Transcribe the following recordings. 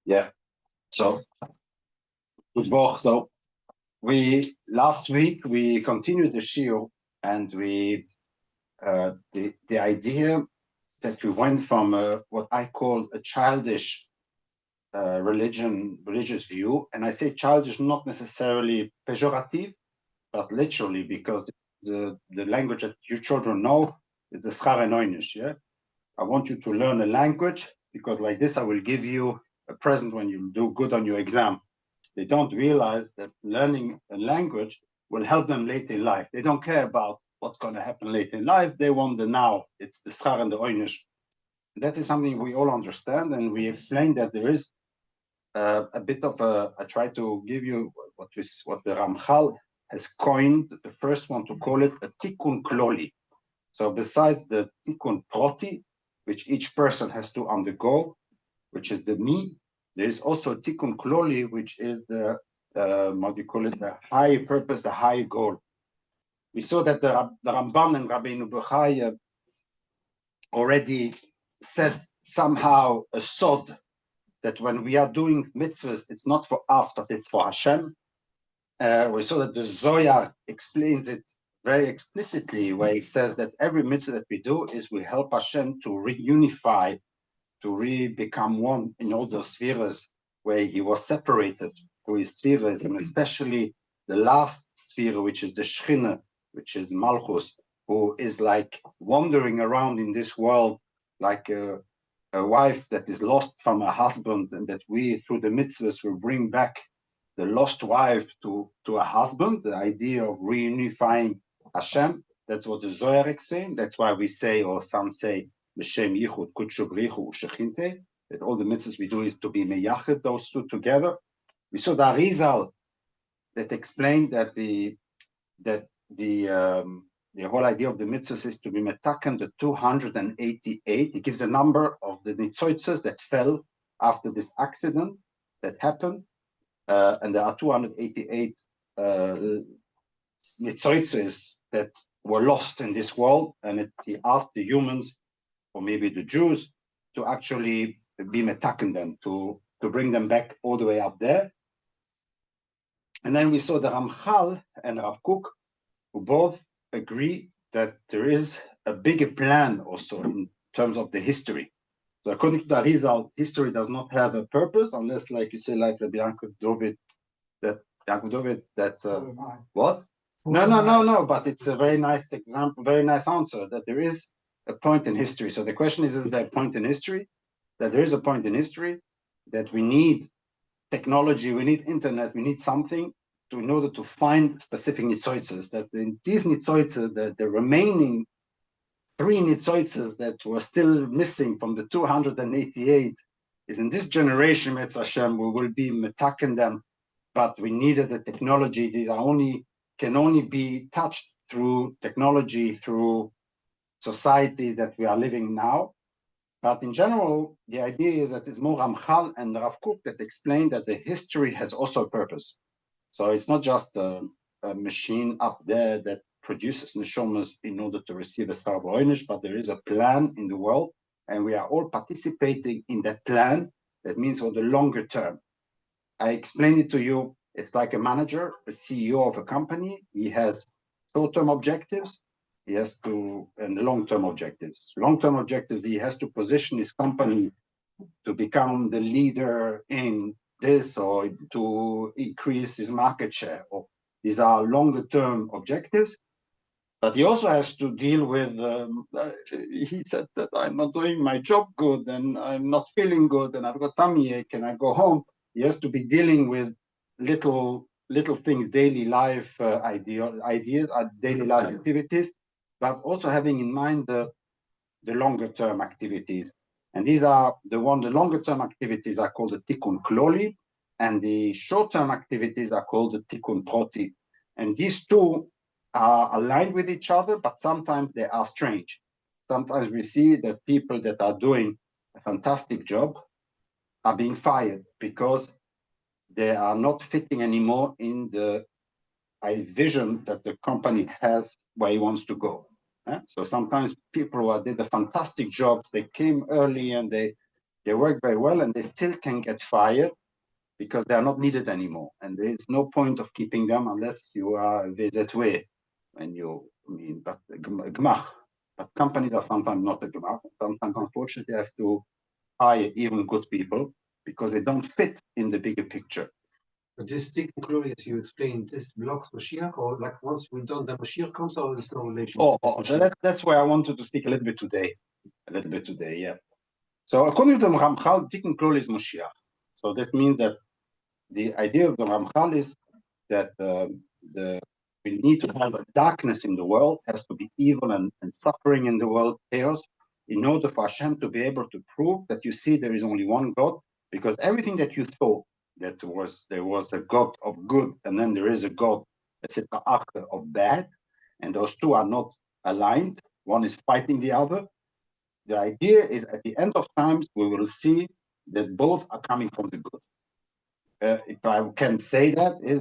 Yeah. So, Gevohah. So, last week we continued the shiur, and the idea that we went from what I call a childish religious view, and I say childish not necessarily pejorative, but literally, because the language that your children know is the schar enoinish. Yeah, I want you to learn a language because like this, I will give you a present when you do good on your exam. They don't realize that learning a language will help them later in life. They don't care about what's going to happen later in life. They want the now. It's the schar and the oynish. That is something we all understand, and we explained that there is a bit of I try to give you what the Ramchal has coined, the first one to call it a Tikkun kloli. So besides the Tikkun proti, which each person has to undergo, which is the me, there is also a Tikkun kloli, which is the what do you call it, the high purpose, the high goal. We saw that the Ramban and Rabbeinu Bechai already said somehow a sod that when we are doing mitzvahs, it's not for us, but it's for Hashem. We saw that the Zohar explains it very explicitly, where he says that every mitzvah that we do is we help Hashem to reunify, to become one in all those spheres where he was separated through his spheres, and especially the last sphere, which is the Shechina, which is Malchus, who is like wandering around in this world like a wife that is lost from her husband, and that we, through the mitzvahs, will bring back the lost wife to a husband, the idea of reunifying Hashem. That's what the Zohar explains. That's why we say, or some say, B'Shem Yichud Kudshu Brichu Shechinte, that all the mitzvahs we do is to be meyached, those two together. We saw the Arizal that explained that the whole idea of the mitzvahs is to be metaken the 288. It gives a number of the nitzoitzes that fell after this accident that happened. And there are 288 nitzoitzes that were lost in this world. And he asked the humans, or maybe the Jews, to actually be metaken them, to bring them back all the way up there. And then we saw the Ramchal and Rav Kook, who both agree that there is a bigger plan also in terms of the history. So according to the Arizal, history does not have a purpose unless, like you say, like Rabbi Yaakov Dovid, what? No, but it's a very nice example, very nice answer, that there is a point in history. So the question is there a point in history? That there is a point in history, that we need technology, we need internet, we need something in order to find specific nitzoitzes, that in these nitzoitzes, the remaining 3 nitzoitzes that were still missing from the 288 is in this generation, Metz Hashem, we will be metaken them, but we needed the technology. These can only be touched through technology, through society that we are living now. But in general, the idea is that it's more Ramchal and Rav Kook that explain that the history has also a purpose. So it's not just a machine up there that produces neshomas in order to receive a schar v'oinish, but there is a plan in the world, and we are all participating in that plan. That means for the longer term. I explained it to you. It's like a manager, a CEO of a company. He has short-term objectives. He has to, and long-term objectives. Long-term objectives, he has to position his company to become the leader in this, or to increase his market share. Or these are longer-term objectives. But he also has to deal with, he said that I'm not doing my job good, and I'm not feeling good, and I've got tummy ache, and I go home. He has to be dealing with little things, daily life ideas, daily life activities, but also having in mind the longer term activities. And these are the longer term activities are called the Tikkun kloli, and the short term activities are called the Tikkun proti. And these two are aligned with each other, but sometimes they are strange. Sometimes we see that people that are doing a fantastic job are being fired because they are not fitting anymore in the vision that the company has where he wants to go. So sometimes people who did a fantastic job, they came early and they They work very well, and they still can get fired because they are not needed anymore. And there is no point of keeping them unless you are VZW. But Gmach. But companies are sometimes not a Gmach. Sometimes, unfortunately, have to hire even good people because they don't fit in the bigger picture. But this Tikkun, as you explained, this blocks Mashiach, or like once we done, the Mashiach comes, or there's no relation? That's where I wanted to speak a little bit today. Yeah. So according to the Ramchal, Tikkun Klol is Mashiach. So that means that the idea of the Ramchal is that we need to have a darkness in the world, has to be evil and suffering in the world, chaos, in order for Hashem to be able to prove that you see there is only one God, because everything that you thought that there was a God of good, and then there is a God, of bad, and those two are not aligned, one is fighting the other. The idea is at the end of times, we will see that both are coming from the good. If I can say that, is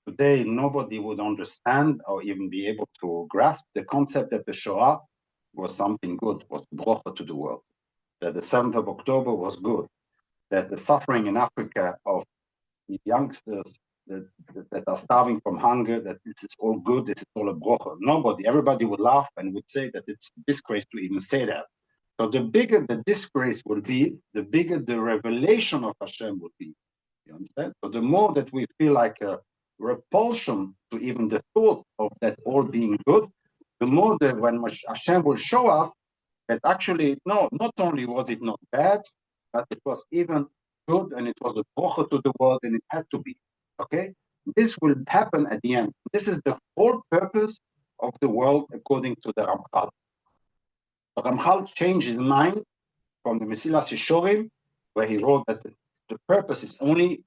today nobody would understand or even be able to grasp the concept that the Shoah was something good, was Gevohah to the world, that the 7th of October was good, that the suffering in Africa of the youngsters that are starving from hunger, that this is all good, this is all a Gevohah. Nobody, everybody would laugh and would say that it's a disgrace to even say that. So the bigger the disgrace will be, the bigger the revelation of Hashem will be. You understand? So the more that we feel like a repulsion to even the thought of that all being good, the more that when Hashem will show us that actually, no, not only was it not bad, but it was even good, and it was a Gevohah to the world, and it had to be. Okay? This will happen at the end. This is the whole purpose of the world according to the Ramchal. The Ramchal changed his mind from the Mesilas Yeshorim, where he wrote that the purpose is only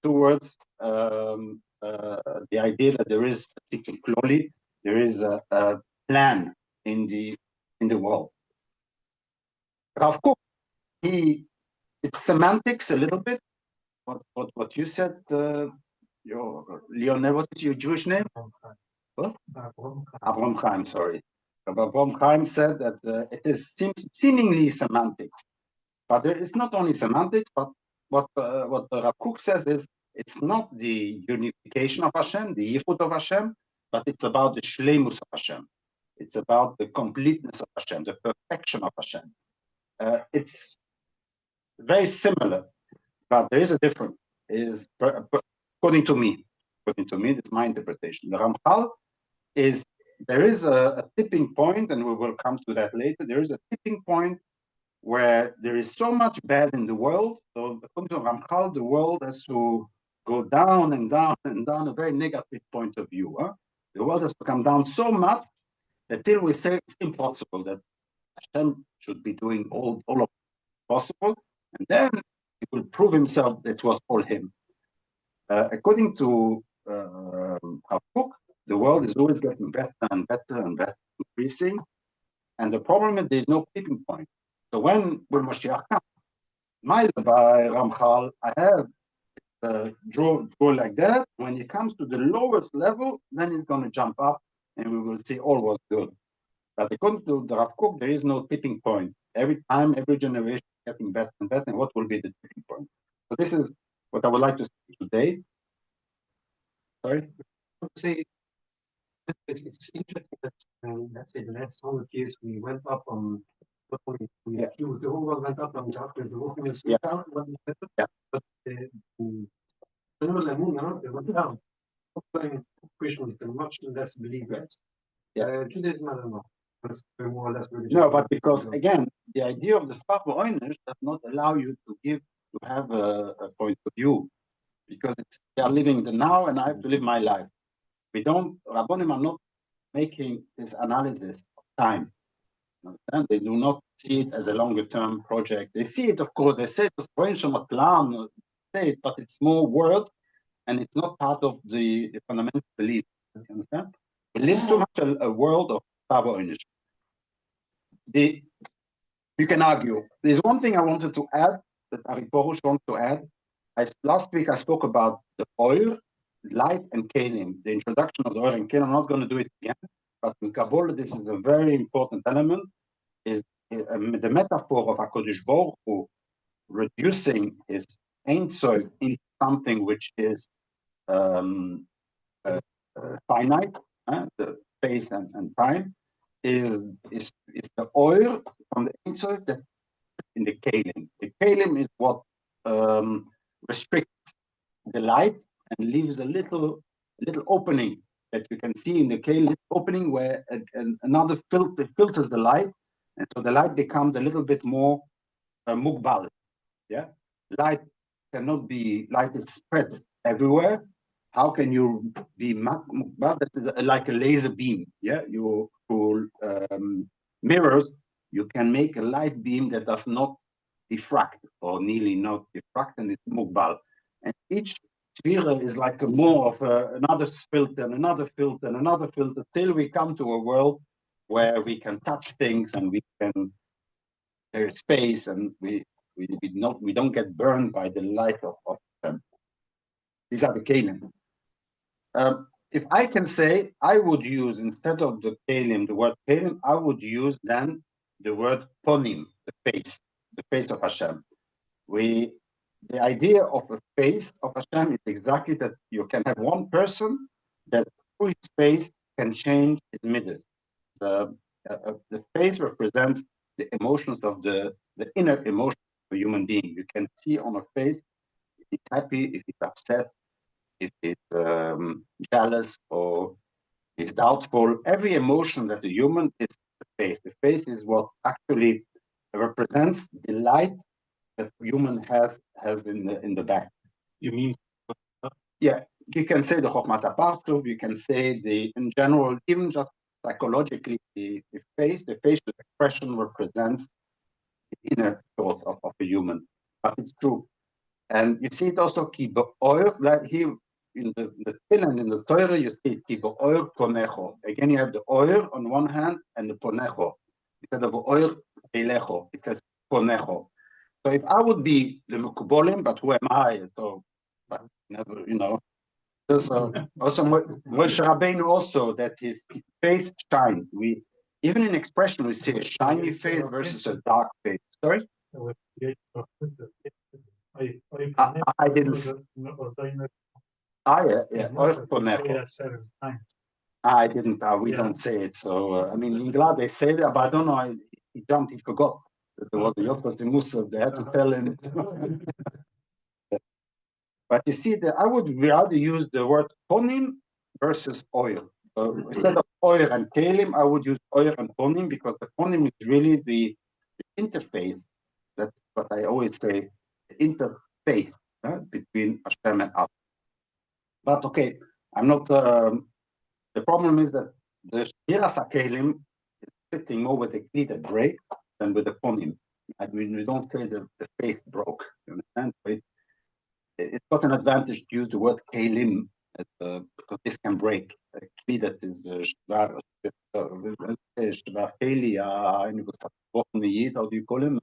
towards the idea that there is a Tikkun Kloli, there is a plan in the world. Rav Kook, it's semantics a little bit. What you said, Leon, what is your Jewish name? What? Avram Chaim, sorry. Avram Chaim said that it is seemingly semantic, but it's not only semantics, but what Rav Kook says is it's not the unification of Hashem, the yichud of Hashem, but it's about the shleimus of Hashem. It's about the completeness of Hashem, the perfection of Hashem. It's very similar, but there is a difference. According to me, it's my interpretation. The Ramchal is there is a tipping point, and we will come to that later. There is a tipping point where there is so much bad in the world. So according to Ramchal, the world has to go down and down and down, a very negative point of view. The world has to come down so much that till we say it's impossible, that Hashem should be doing all of it possible, and then he will prove himself that it was all him. According to Rav Kook, the world is always getting better and better and better, increasing, and the problem is there is no tipping point. So when will Mashiach come? By Ramchal, I have draw like that. When it comes to the lowest level, then it's going to jump up, and we will see all was good. But according to the Rav Kook, there is no tipping point. Every time, every generation is getting better and better. And what will be the tipping point? So this is what I would like to say today. Sorry? Say it's interesting that let's say the last 100 years we went up on the whole world went up on after the walking and switch out, but the they went down. Christians are much less believers. Judaism, I don't know. More or less no, but because again, the idea of the Sfach V'Oinish does not allow you to have a point of view, because they are living the now, and I have to live my life. Rabbonim are not making this analysis of time. And they do not see it as a longer term project. They see it, of course, they say it's a plan, but it's more words, and it's not part of the fundamental belief. You understand? We live too much a world of Sfach V'Oinish. You can argue. There's one thing I wanted to add, that Ari Porush wants to add. Last week I spoke about the oil, light, and kalim, the introduction of the oil and kalim. I'm not going to do it again, but in Kabbalah, this is a very important element, is the metaphor of HaKadosh Baruch Hu reducing his Ein Sof into something which is finite, the space and time, is the oil from the Ein Sof that in the kalim. The kalim is what restricts the light and leaves a little opening that you can see in the kalim, opening where another filters the light, and so the light becomes a little bit more mugbal. Yeah, light is spread everywhere. How can you be mugbal? That is like a laser beam. Yeah, you through mirrors, you can make a light beam that does not diffract or nearly not diffract, and it's mugbal. And each sphere is like more of another filter and another filter and another filter till we come to a world where we can touch things and there is space and we don't get burned by the light of them. These are the kalim. If I can say, I would use instead of the kalim, the word kalim, I would use then the word ponim, the face of Hashem. The idea of a face of Hashem is exactly that you can have one person that through his face can change his midas. The face represents the emotions of the inner emotions of a human being. You can see on a face if he's happy, if he's upset, if he's jealous or he's doubtful. Every emotion that a human is the face. The face is what actually represents the light that human has in the back. You mean? Yeah, you can say the Chokhmas Apartov, you can say in general, even just psychologically, the facial expression represents the inner thought of a human. But it's true. And you see it also, ki be'or, like here in the Tefillin, in the Torah, you see ki be'or ponecho. Again, you have the oil on one hand and the ponecho. Instead of oil, elecho, it says ponecho. So if I would be the Mukubolim, but who am I? So, but never, So also Moshe Rabbeinu also that his face shines. Even in expression we see a shiny face versus a dark face. Sorry? I didn't. I didn't. We don't say it. So I mean, in Glad they say that, but I don't know. He jumped. He forgot that there was a Yotzos de Musaf. They had to tell him. But you see that I would rather use the word ponim versus oil. Instead of oil and kalim, I would use oil and ponim because the ponim is really the interface. That's what I always say, the interface between Hashem and us. But okay, I'm not. The problem is that the shiras kalim is fitting more with the kli that breaks than with the ponim. I mean, we don't say that the face broke. You understand? It's got an advantage to use the word kalim because this can break. A kli that is shvar keli, how do you call him?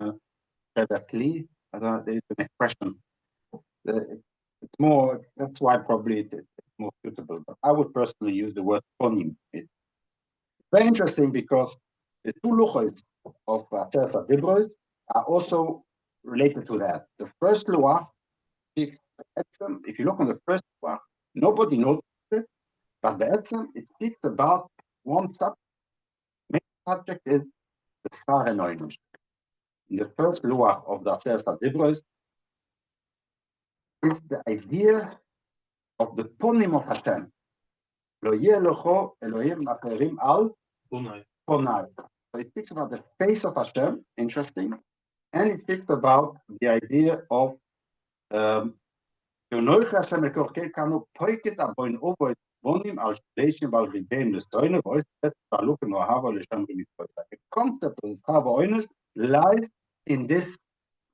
Kli. There's an expression. It's more. That's why probably it's more suitable. But I would personally use the word ponim. It's very interesting because the two luchos of Atzeres HaDibros are also related to that. The first luach speaks. If you look on the first one, nobody noticed it, but it speaks about one subject. The main subject is the Sar Enoinish. In the first luach of the Atzeres HaDibros is the idea of the ponim of Hashem. Lo yeh lecho Elohim acherim al ponai. So it speaks about the face of Hashem, interesting, and it speaks about the idea of I think the concept of Chava lies in this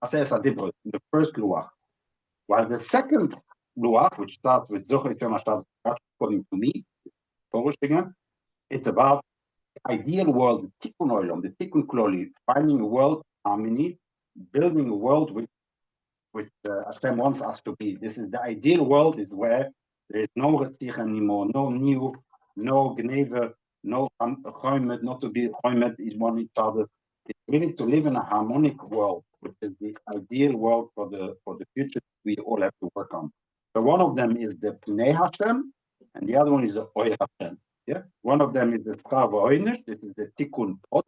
Atzeres HaDibros, in the first luach. While the second luach, which starts with Tzorech, according to me, it's about the ideal world, the Tikkun Olam, the Tikkun Kloli, finding a world harmony, building a world which Hashem wants us to be. This is the ideal world, is where there is no Retzich anymore, no new, no Gneva, no Choymet, not to be Choymet is one each other. It's really to live in a harmonic world, which is the ideal world for the future we all have to work on. So one of them is the Pnei Hashem, and the other one is the Oy Hashem. Yeah, one of them is the Schar V'Oinish. This is the Tikkun Pot,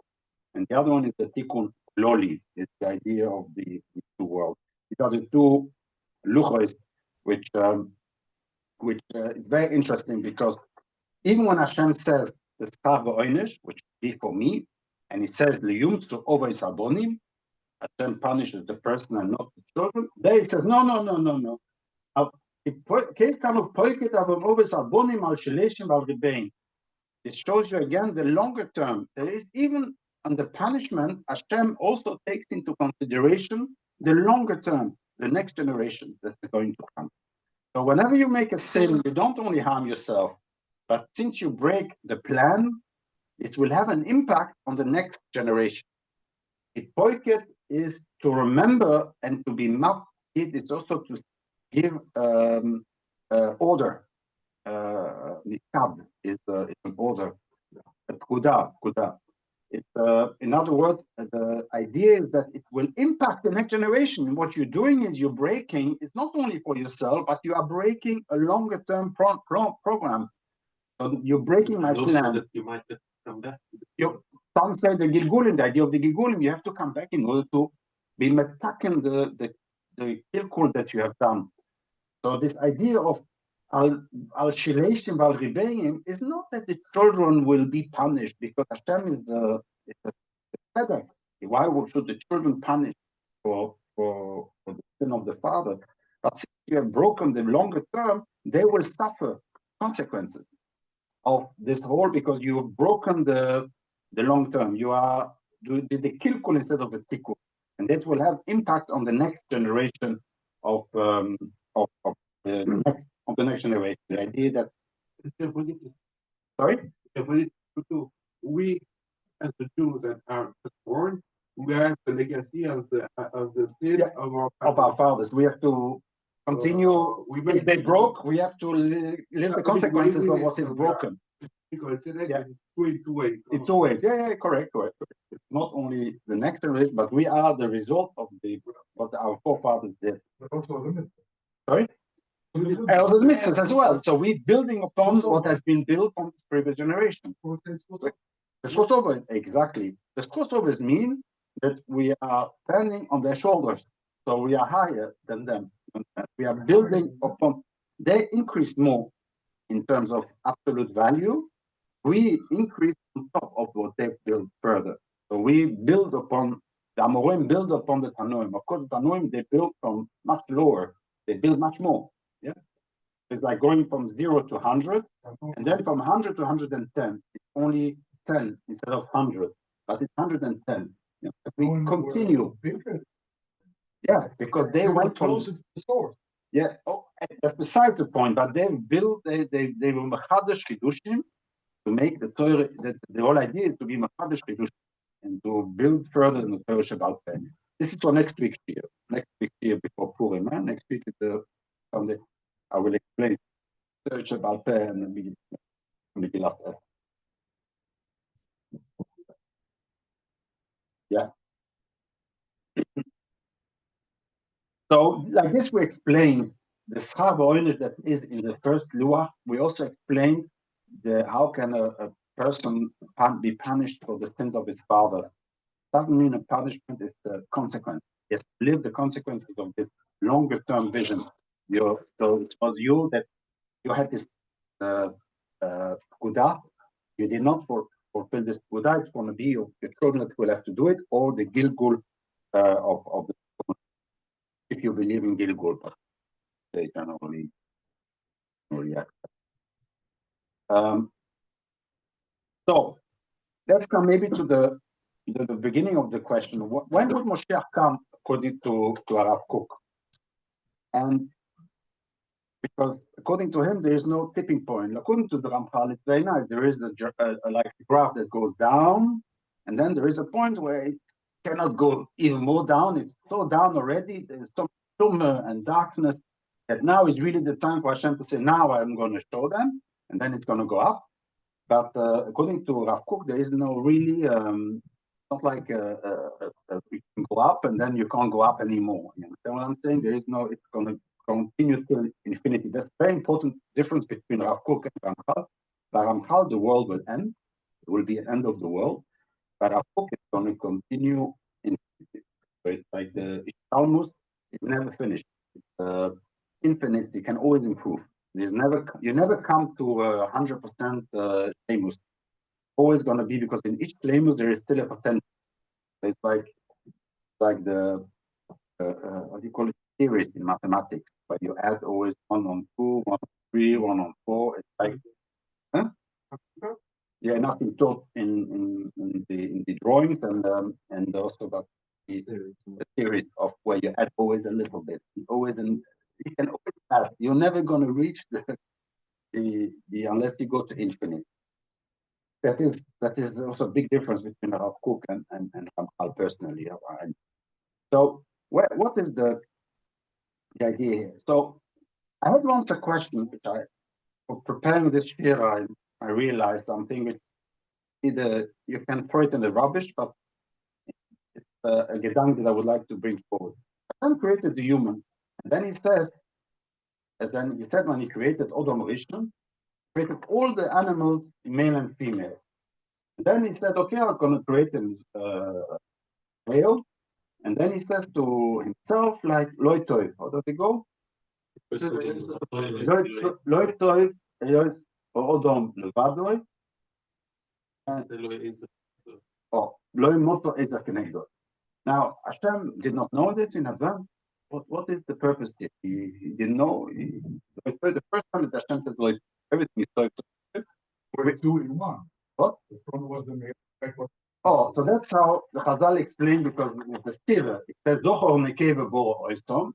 and the other one is the Tikkun Loli. It's the idea of the two worlds. These are the two luchos, which is very interesting because even when Hashem says the Schar V'Oinish, which would be for me, and he says liyum to over isabonim, Hashem punishes the person and not the children. There he says no. It shows you again the longer term. There is even on the punishment, Hashem also takes into consideration the longer term, the next generation that is going to come. So whenever you make a sin, you don't only harm yourself, but since you break the plan, it will have an impact on the next generation. It is to remember and to be map. It is also to give order. Mikab is an order. Kuda. In other words, the idea is that it will impact the next generation. What you're doing is you're breaking. It's not only for yourself, but you are breaking a longer-term program. So you're breaking my plan. That you might come back. Some say the Gilgulim, the idea of the Gilgulim, you have to come back in order to be metaken the kilkul that you have done. So this idea of al-shileshim val-ribeim is not that the children will be punished because Hashem is the tzedek. Why should the children punish for the sin of the father? But since you have broken the longer term, they will suffer consequences of this whole because you have broken the long term. You are doing the kilkul instead of the tikkun, and that will have impact on the next generation of the next generation. The idea that we as the Jews that are born, we have the legacy of the sin of our fathers. We have to continue. If they broke, we have to live the consequences of what is broken. Because it's going two ways. It's two ways. Yeah, correct. It's not only the next generation, but we are the result of what our forefathers did. But also a limit. Sorry? And also the mitzvahs as well. So we're building upon what has been built from the previous generation. The crossover, exactly. The crossovers mean that we are standing on their shoulders. So we are higher than them. We are building upon, they increase more in terms of absolute value. We increase on top of what they build further. So we build upon, the Amorim build upon the Tanoim. Of course, the Tanoim, they build from much lower. They build much more. Yeah, it's like going from 0 to 100, and then from 100 to 110. It's only 10 instead of 100, but it's 110. Yeah. We continue. Yeah, because they went from close to the source. Yeah, that's besides the point. But they built, they were machadash chidushim to make the Torah. The whole idea is to be machadash chidushim and to build further in the Torah Shabbat Peh. This is for next week's year. Next week's year before Purim. Next week is the Sunday. I will explain Torah Shabbat Peh and the Megillat Esther. Yeah. So, like this, we explained the schar v'oinish that is in the first luach. We also explained how can a person be punished for the sins of his father. Doesn't mean a punishment is the consequence. Yes, live the consequences of this longer term vision. So it was you that you had this kuda. You did not fulfill this kuda. It's going to be your children that will have to do it, or the gilgul of the. If you believe in Gilgul, but they can only react. So let's come maybe to the beginning of the question. When would Moshiach come according to Arav Kook? And because according to him, there is no tipping point. According to the Ramchal, it's very nice. There is like a graph that goes down, and then there is a point where it cannot go even more down. It's so down already. There's so tumor and darkness that now is really the time for Hashem to say, now I'm going to show them, and then it's going to go up. But according to Rav Kook, there is no really not like you can go up and then you can't go up anymore. You understand what I'm saying? There is no, it's going to continue till infinity. That's a very important difference between Rav Kook and Ramchal. By Ramchal, the world will end. It will be an end of the world. But Rav Kook is going to continue infinity. So it's like the Talmud is never finished. It's infinite. You can always improve. There's never, you never come to 100% Shlemus. Always going to be, because in each Shlemus there is still a potential. It's like the what do you call it, series in mathematics, but you add always 1 on 2, 1 on 3, 1 on 4. It's like, huh? Yeah, nothing taught in the drawings, and also that the series of where you add always a little bit, always, and you can always add. You're never going to reach the unless you go to infinite. That is also a big difference between Rav Kook and Ramchal personally. So what is the idea here? So I had once a question which for preparing this year, I realized something which either you can throw it in the rubbish, but it's a gedanke that I would like to bring forward. Hashem created the humans, and then he said when he created Odom Rishon, created all the animals, male and female. And then he said, okay, I'm going to create a male. And then he says to himself, like, Loi Toiv. How does it go? Loi Toiv, Odom Levadoi. Oh, Loi Moto Ezer Kenegdoi. Now, Hashem did not know this in advance. What is the purpose here? He didn't know. The first time that Hashem said, like, everything is so. Were it 2 in 1? What? The front was the male. Oh, so that's how the Chazal explained, because with the Stira, it says Zohar Nekeva Bo Oisom.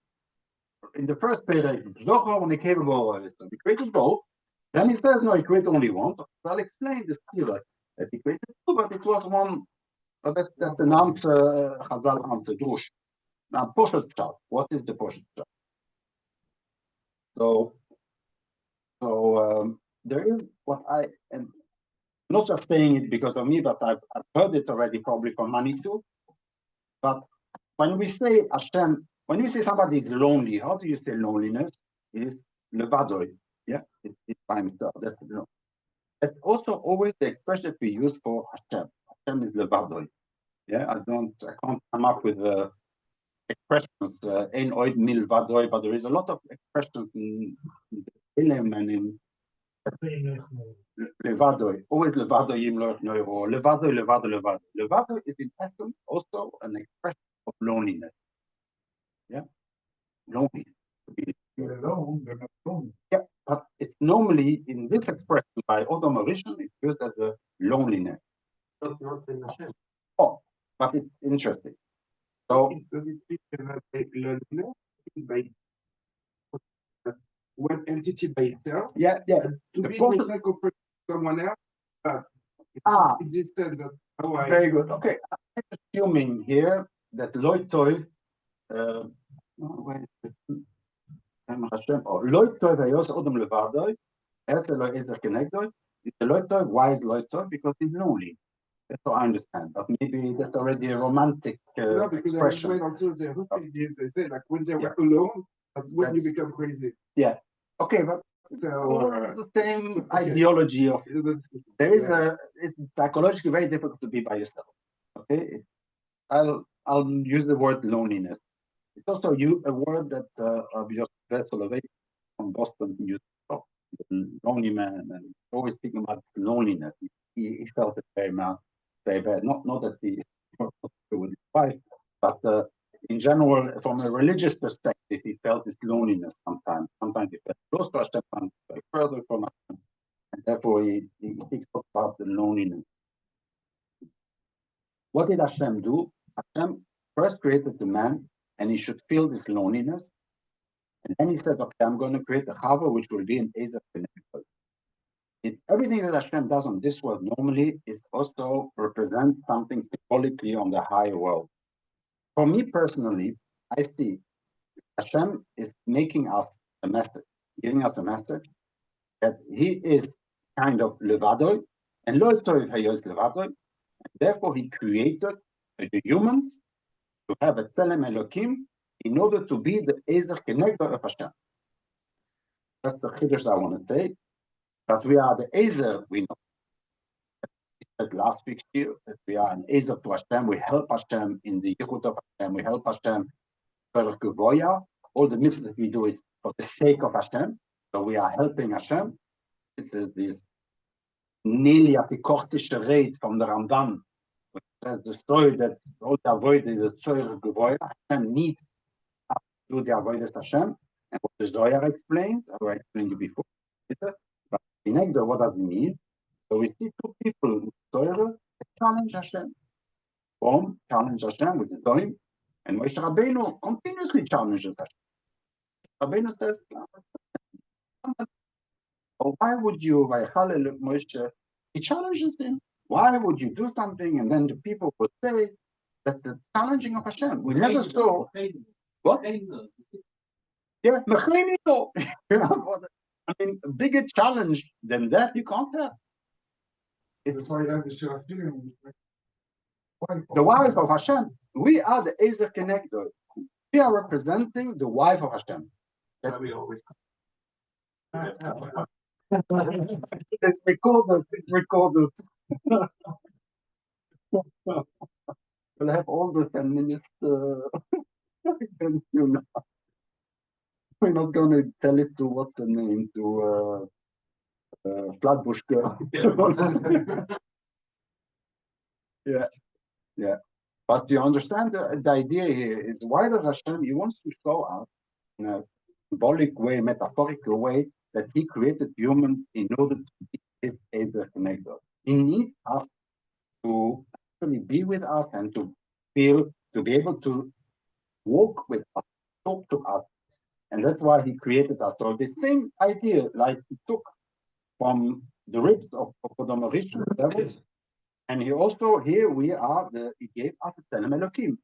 In the first page, Zohar Nekeva Bo Oisom. He created both. Then he says, no, he created only one. So Chazal explained the Stira that he created two, but it was one. But that's an answer, Chazal answer, Drush. Now, Poshet Shah. What is the Poshet Shah? So there is what and not just saying it because of me, but I've heard it already probably from Manitou. But when we say Hashem, when we say somebody is lonely, how do you say loneliness? It is levadoi. Yeah, it's by himself. That's That's also always the expression we use for Hashem. Hashem is levadoi. Yeah, I can't come up with expressions. Ein oid mil vadoi, but there is a lot of expressions in Elam and in Levadoi, always Levado Yim Loch Neuro, Levado. Levado is in essence also an expression of loneliness. Yeah, lonely. You're alone, they're not alone. Yeah, but it's normally in this expression by Odom Rishon, it's used as a loneliness. Not in Hashem. Oh, but it's interesting. So does it speak about loneliness by one entity by itself? yeah. To be compared to someone else, but it just said that how I very good. Okay, I'm assuming here that Loi Toiv, Loi Toiv Hayos Odom Levadoi, Es Eloi Ezer Kenegdoi. It's a Loi Toiv. Why is Loi Toiv? Because he's lonely. That's what I understand. But maybe that's already a romantic expression. They say like when they were alone, but when you become crazy. Yeah. Okay, but So the same ideology of there is it's psychologically very difficult to be by yourself. Okay, I'll use the word loneliness. It's also a word that Joseph Solovey from Boston used. Lonely man, and always thinking about loneliness. He felt it very bad. Not that he with his wife, but in general, from a religious perspective, he felt this loneliness sometimes. Sometimes he felt close to Hashem, sometimes further from Hashem, and therefore he speaks about the loneliness. What did Hashem do? Hashem first created the man, and he should feel this loneliness. And then he said, okay, I'm going to create a Chava, which will be an Ezer Kenegdoi. Everything that Hashem does on this world normally is also represents something symbolically on the higher world. For me personally, I see Hashem is making us a message, giving us a message that he is kind of levadoi, and Lo Toiv Hayos levadoi, Therefore, he created the humans to have a Tzelem Elokim in order to be the Ezer Kenegdo of Hashem. That's the Chiddush I want to say. That we are the Ezer, we know. That last week's year, that we are an Ezer to Hashem, we help Hashem in the Yichud of Hashem, we help Hashem for Gevohah. All the mitzvahs that we do is for the sake of Hashem. So we are helping Hashem. This is this nearly apikochtische rate from the Ramban, which says the story that all the avoid is the Tzorech Gevohah. Hashem needs us to do the avoid of Hashem. And what the Zohar explains, I explained you before. But in Egdo, what does it mean? So we see two people in Tzorech challenge Hashem. One challenge Hashem with the Zohar, and Moshe Rabbeinu continuously challenges Hashem. Rabbeinu says, oh, why would you, Moshe, he challenges him. Why would you do something? And then the people would say that the challenging of Hashem. We never saw. What? Yeah, Mechanical. I mean, a bigger challenge than that you can't have. It's That's why that is your feeling. the wife of Hashem. We are the Ezer Kenegdo. We are representing the wife of Hashem. That we always. It's recorded. It's recorded. We'll have all the 10 minutes. Against you now. We're not going to tell it to what's the name, to Flatbush girl. Yeah. But you understand the idea here is why does Hashem, he wants to show us in a symbolic way, metaphorical way, that he created humans in order to be his Ezer Kenegdo. He needs us to actually be with us and to feel, to be able to walk with us, talk to us. And that's why he created us. So the same idea, like he took from the ribs of Avodah devils, and he also, here we are, he gave us a Tzelem Elokim.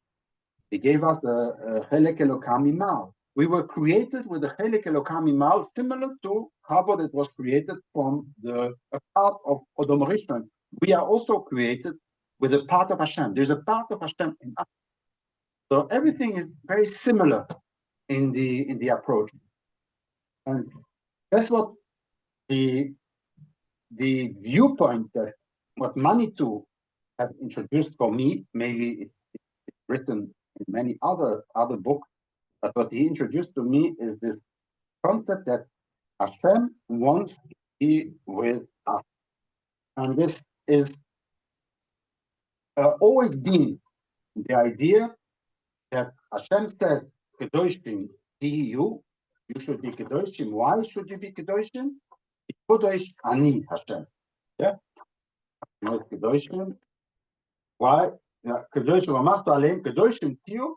He gave us a Chelek Elokam Mimal. We were created with a Chelek Elokam Mimal, similar to Chava that was created from a part of Avodah Rishon. We are also created with a part of Hashem. There's a part of Hashem in us. So everything is very similar in the approach. And that's what the viewpoint that what Manitou has introduced for me, maybe it's written in many other books, but what he introduced to me is this concept that Hashem wants to be with us. And this is always been the idea that Hashem says, Kedoshim, you should be Kedoshim. Why should you be Kedoshim? Kedosh Ani Hashem. Yeah? Kedoshim. Why? Kedoshim Amachtu Aleim, Kedoshim Tiyu,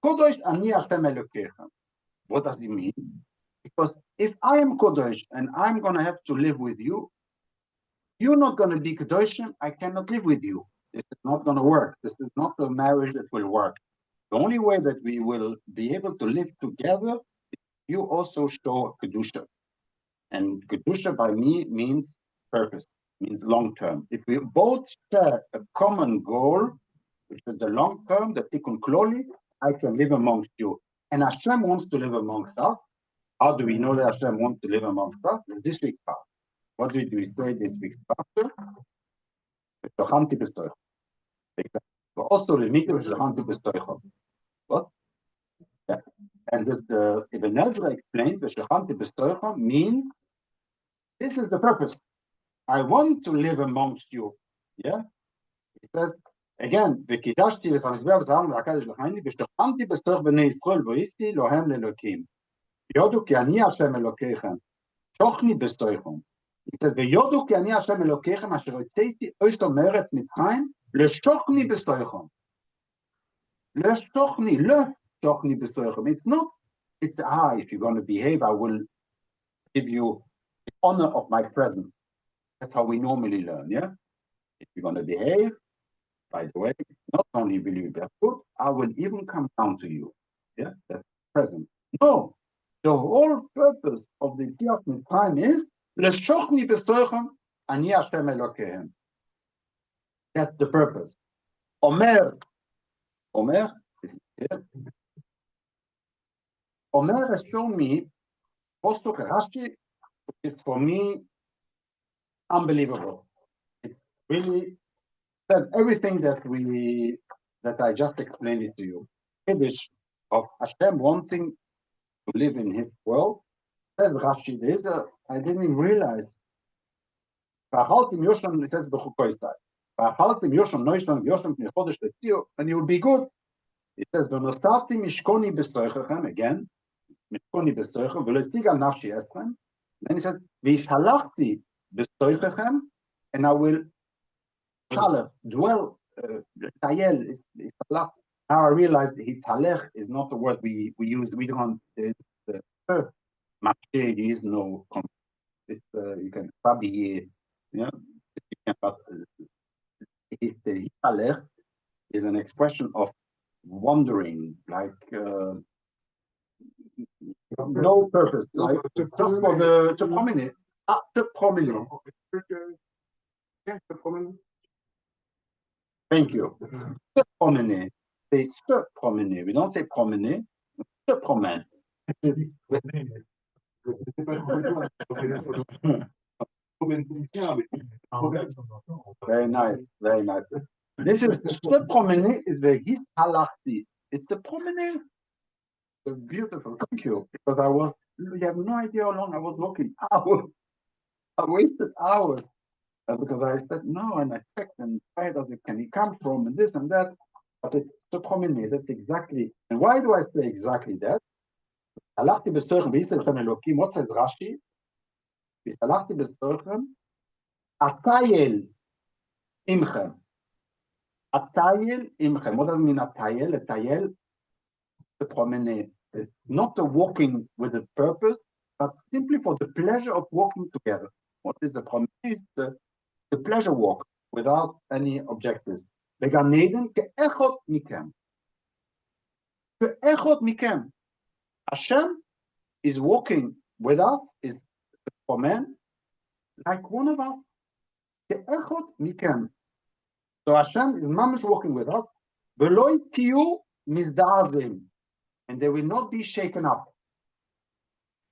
Kedosh Ani Hashem Elokecha. What does it mean? Because if I am Kedosh and I'm going to have to live with you, you're not going to be Kedoshim, I cannot live with you. This is not going to work. This is not a marriage that will work. The only way that we will be able to live together is you also show Kedusha. And Kedusha by me means purpose, means long term. If we both share a common goal, which is the long term, the Tikkun Kloli, I can live amongst you. And Hashem wants to live amongst us. How do we know that Hashem wants to live amongst us? This week's part. What did we say this week's pastor? Also, the Mikra is the what? Yeah. And this Ibn Ezra explains the Shechanti B'Stoicha means this is the purpose. I want to live amongst you. Yeah. He says again, V'kidashti v'samizbev z'am v'akadosh l'chayni v'shechanti b'stoich b'nei Yisrael v'yisti lohem l'elokim. Yodu ki ani Hashem Elokeichem. Shochni b'stoichom. He says v'yodu ki ani Hashem Elokeichem asher hotzeiti oisto me'eretz Mitzrayim l'shochni b'stoichom. It's not, it's if you're going to behave, I will give you the honor of my presence. That's how we normally learn, yeah? If you're going to behave, by the way, not only will you be good, I will even come down to you. Yeah, that's present. No, the whole purpose of the Tziat time is, L'shochni b'stoichem ani Hashem Elokehem. That's the purpose. Omer has shown me, also Rashi, is for me unbelievable. It really says everything that I just explained it to you. Kiddush of Hashem wanting to live in His world. Says Rashi, I didn't even realize. It says and you will be good. It says, again, then he said, and I will dwell, now I realized hitalech is not the word we use. We don't, there is no, you can probably, but hitalech is an expression of wandering, like no purpose, like just for the to promenade. To promenade. Thank you. Se promener. C'est se promener. We don't say promener. Se promène. Very nice. Very nice. This is se promener is the his halachti. It's a promenade. It's beautiful. Thank you. Because you have no idea how long I was walking. Hours. I wasted hours. Because I said no, and I checked and where does it can he come from and this and that. But it's the promenade. That's exactly. And why do I say exactly that? Halachti b'Tzorech v'Yisrael Elokim. What says Rashi? Halachti b'Tzorech atayel imchem. Atayel imchem. What does it mean atayel? Atayel, the promenade. It's not the walking with a purpose, but simply for the pleasure of walking together. What is the promenade? The pleasure walk without any objectives. Began Eden ke'echot mikem. Ke'echot mikem. Hashem is walking with us, is for men, like one of us. Ke'echot mikem. So Hashem is mamish walking with us. V'lo tiyu mizda'azim. And they will not be shaken up.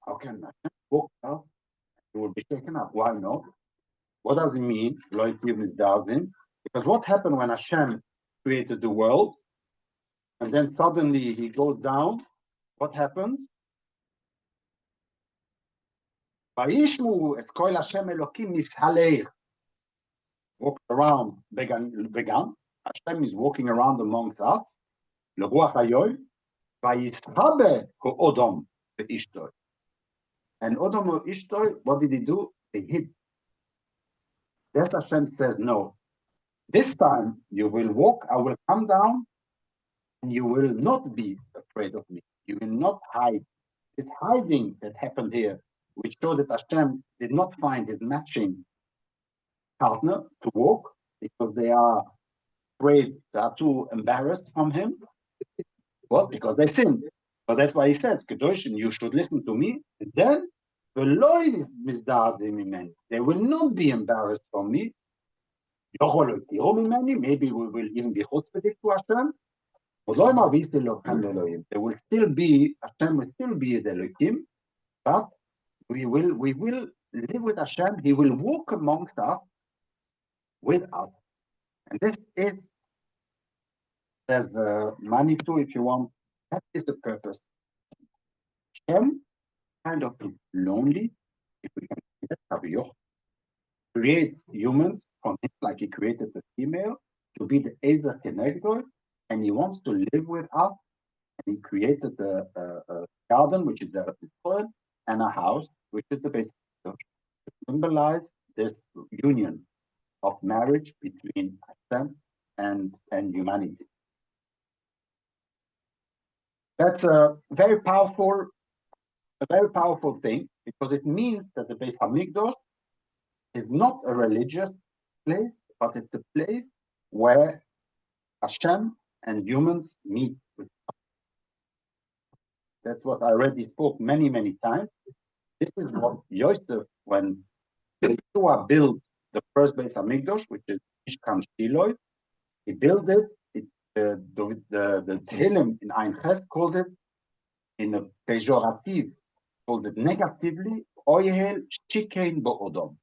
How can Hashem walk with us? It will be shaken up. Why not? What does it mean? Because what happened when Hashem created the world, and then suddenly he goes down? What happens? Walk around. Began. Hashem is walking around amongst us. And Odom or Ishtoy, what did he do? They hid. That's Hashem says, no. This time you will walk, I will come down, and you will not be afraid of me. You will not hide. This hiding that happened here, which showed that Hashem did not find his matching partner to walk, because they are afraid, they are too embarrassed from him. What? Because they sinned. So that's why he says, Kedoshin, you should listen to me, and then they will not be embarrassed from me. Maybe we will even be chutzpahdik to Hashem. They will still be, Hashem will still be the Elohim, but we will live with Hashem. He will walk amongst us, with us. And this is, there's Manitou, if you want, that is the purpose. Hashem kind of lonely, if we can say that, create humans from him, like he created the female, to be the Ezer Kenegdor, and he wants to live with us, and he created a garden, which is the soil, and a house, which is the base, to symbolize this union of marriage between Hashem and humanity. That's a very powerful thing, because it means that the Beit HaMikdash is not a religious place, but it's a place where Hashem and humans meet. That's what I already spoke many, many times. This is what Yosef, when Yeshua built the first Beis Hamikdash, which is Mishkan Shiloi. He built it. The Tehillim in Ein Ches calls it in a pejorative, calls it negatively, Oyhel Shikein Bo'odom.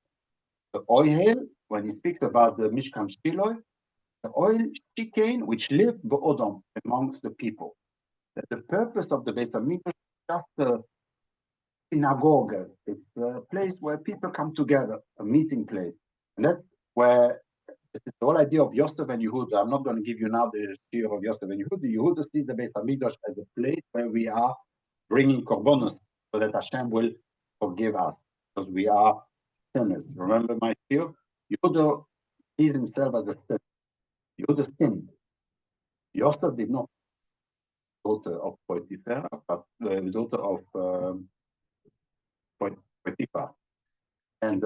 The Oyhel, when he speaks about the Mishkan Shiloi, the oil Shikein, which lived Bo'odom amongst the people. That the purpose of the Beis Hamikdash is just a synagogue. It's a place where people come together, a meeting place. And that's where the whole idea of Yosef and Yehuda. I'm not going to give you now the sphere of Yosef and Yehuda. Yehuda sees the Beis Hamikdash as a place where we are bringing korbanos so that Hashem will forgive us because we are sinners. Remember my sphere? Yehuda sees himself as a sinner. Yehuda sinned. Yosef did not. Daughter of Potiphar, but the daughter of Potiphar. And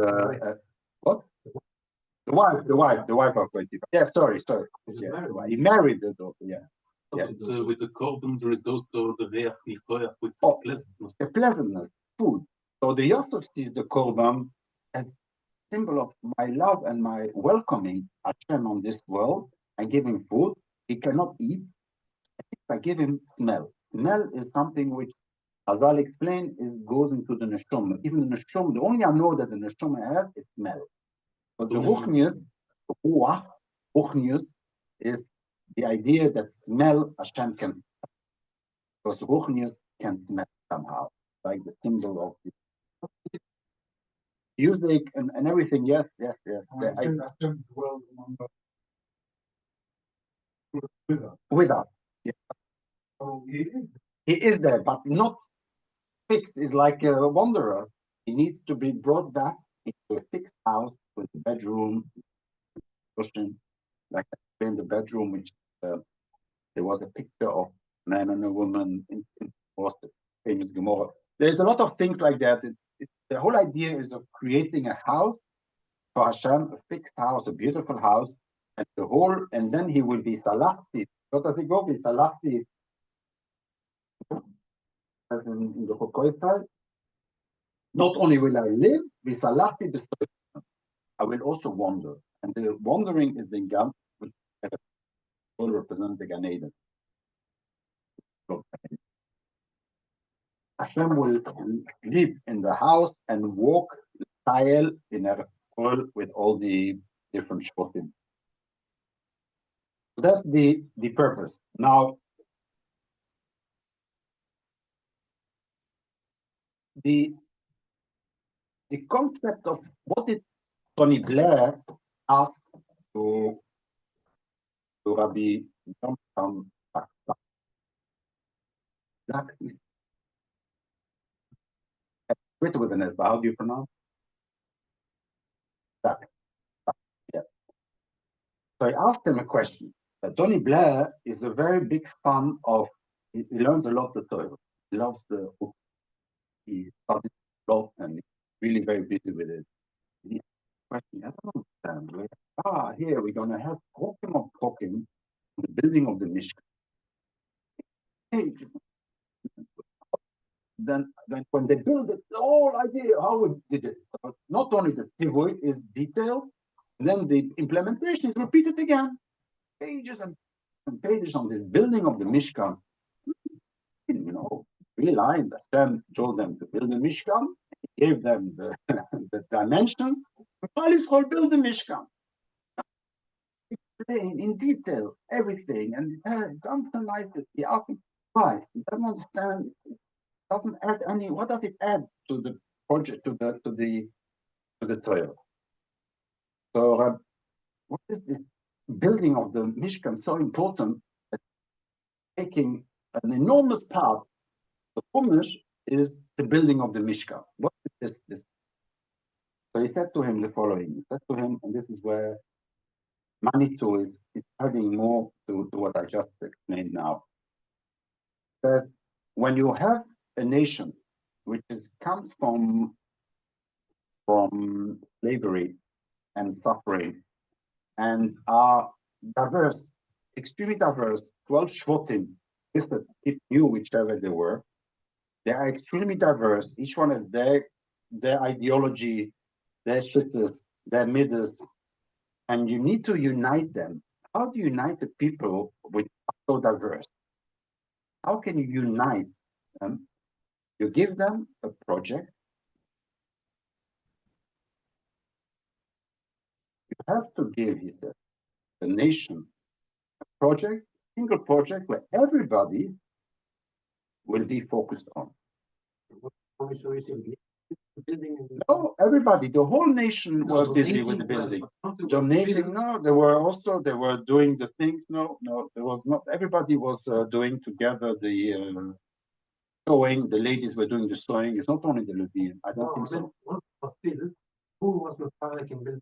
what? The wife of Potiphar. Yeah, sorry. Yeah, he married the daughter. Yeah. Yeah. With the korban, there is also the reach nichoach, which is pleasantness. A pleasantness, food. So the Yosef sees the korban as symbol of my love and my welcoming Hashem on this world. I give him food. He cannot eat. I give him smell. Smell is something which, as I'll explain, goes into the neshama. Even the neshama, the only I know that the neshama has is smell. But the ruchnius is the idea that smell Hashem can, because ruchnius can smell somehow, like the symbol of the music and everything. Yes. Hashem dwells among us. With us. Yeah. So He is there, but not fixed. Is like a wanderer. He needs to be brought back into a fixed house with a bedroom, cushion, like in the bedroom, which there was a picture of a man and a woman in the famous Gevohah. There's a lot of things like that. It's the whole idea is of creating a house for Hashem, a fixed house, a beautiful house, and then he will be salachti. What does it go? Be salachti. As in the Chokoisai, not only will I live, be salachti the I will also wander. And the wandering is the Gan, which will represent the Gan Eden. Hashem will live in the house and walk style in a world with all the different shvotim. That's the purpose. Now, the concept of what did Tony Blair ask to Rabbi Johnson exactly written with an S, but how do you pronounce that? Yeah. So I asked him a question. Tony Blair is a very big fan of, he learns a lot of the Torah. He loves the book. He studies a lot and he's really very busy with it. He asked me, I don't understand. Here we're going to have talking, the building of the Mishkan. Hey, then when they build it, the whole idea how we did it. So not only the tivui is detailed, and then the implementation is repeated again. Pages and pages on this building of the Mishkan. Really, I understand, told them to build the Mishkan, gave them the dimension. Police will build the Mishkan. Explain in detail everything, and Johnson liked it. He asked him why. He doesn't understand. It doesn't add any. What does it add to the project, to the Torah? So, what is this building of the Mishkan so important that taking an enormous part? The Chumash is the building of the Mishkan. What is this? So he said to him the following. He said to him, and this is where Manitou is adding more to what I just explained now. That when you have a nation which comes from slavery and suffering and are diverse, extremely diverse, 12 shvotim, listed, if new, whichever they were, they are extremely diverse. Each one has their ideology, their shittas, their middles, and you need to unite them. How do you unite the people with so diverse? How can you unite them? You give them a project. You have to give, he said, the nation a project, single project where everybody will be focused on. No, everybody, the whole nation were busy with the building. Donating, no, they were doing the things. No, there was not. Everybody was doing together the sewing. The ladies were doing the sewing. It's not only the Levine. I don't think so. Who was the father can build?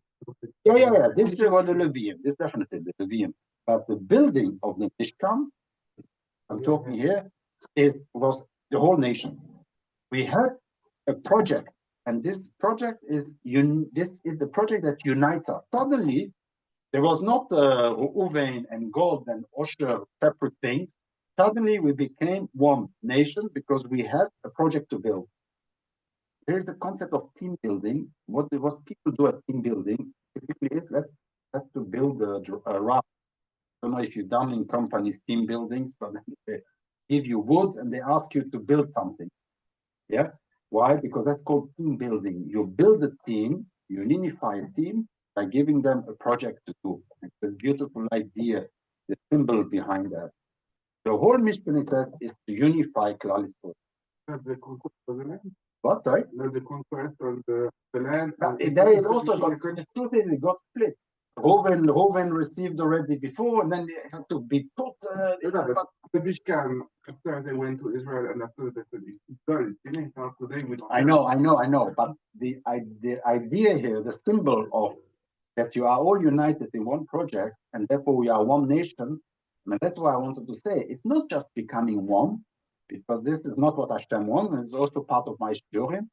Yeah. This was the Levine. This definitely the Levine. But the building of the Mishkan, I'm talking here, was the whole nation. We had a project, and this project is the project that unites us. Suddenly, there was not Reuven and Gad and Osher separate things. Suddenly, we became one nation because we had a project to build. There's the concept of team building. What people do at team building typically is let's to build a raft. I don't know if you've done in companies team buildings, but they give you wood and they ask you to build something. Yeah. Why? Because that's called team building. You build a team, you unify a team by giving them a project to do. It's a beautiful idea, the symbol behind that. The whole mission, it says, is to unify Klal Yisrael. Not the conquest of the land, What, right? not the conquest of the land. There is also, the truth is, it got split. Reuven received already before, and then they had to be put. But the Mishkan, after they went to Israel, and after they said it's done, it's finished. Now today we don't. I know. But the idea here, the symbol of that you are all united in one project, and therefore we are one nation. And that's why I wanted to say it's not just becoming one, because this is not what Hashem wants, and it's also part of my shiurim.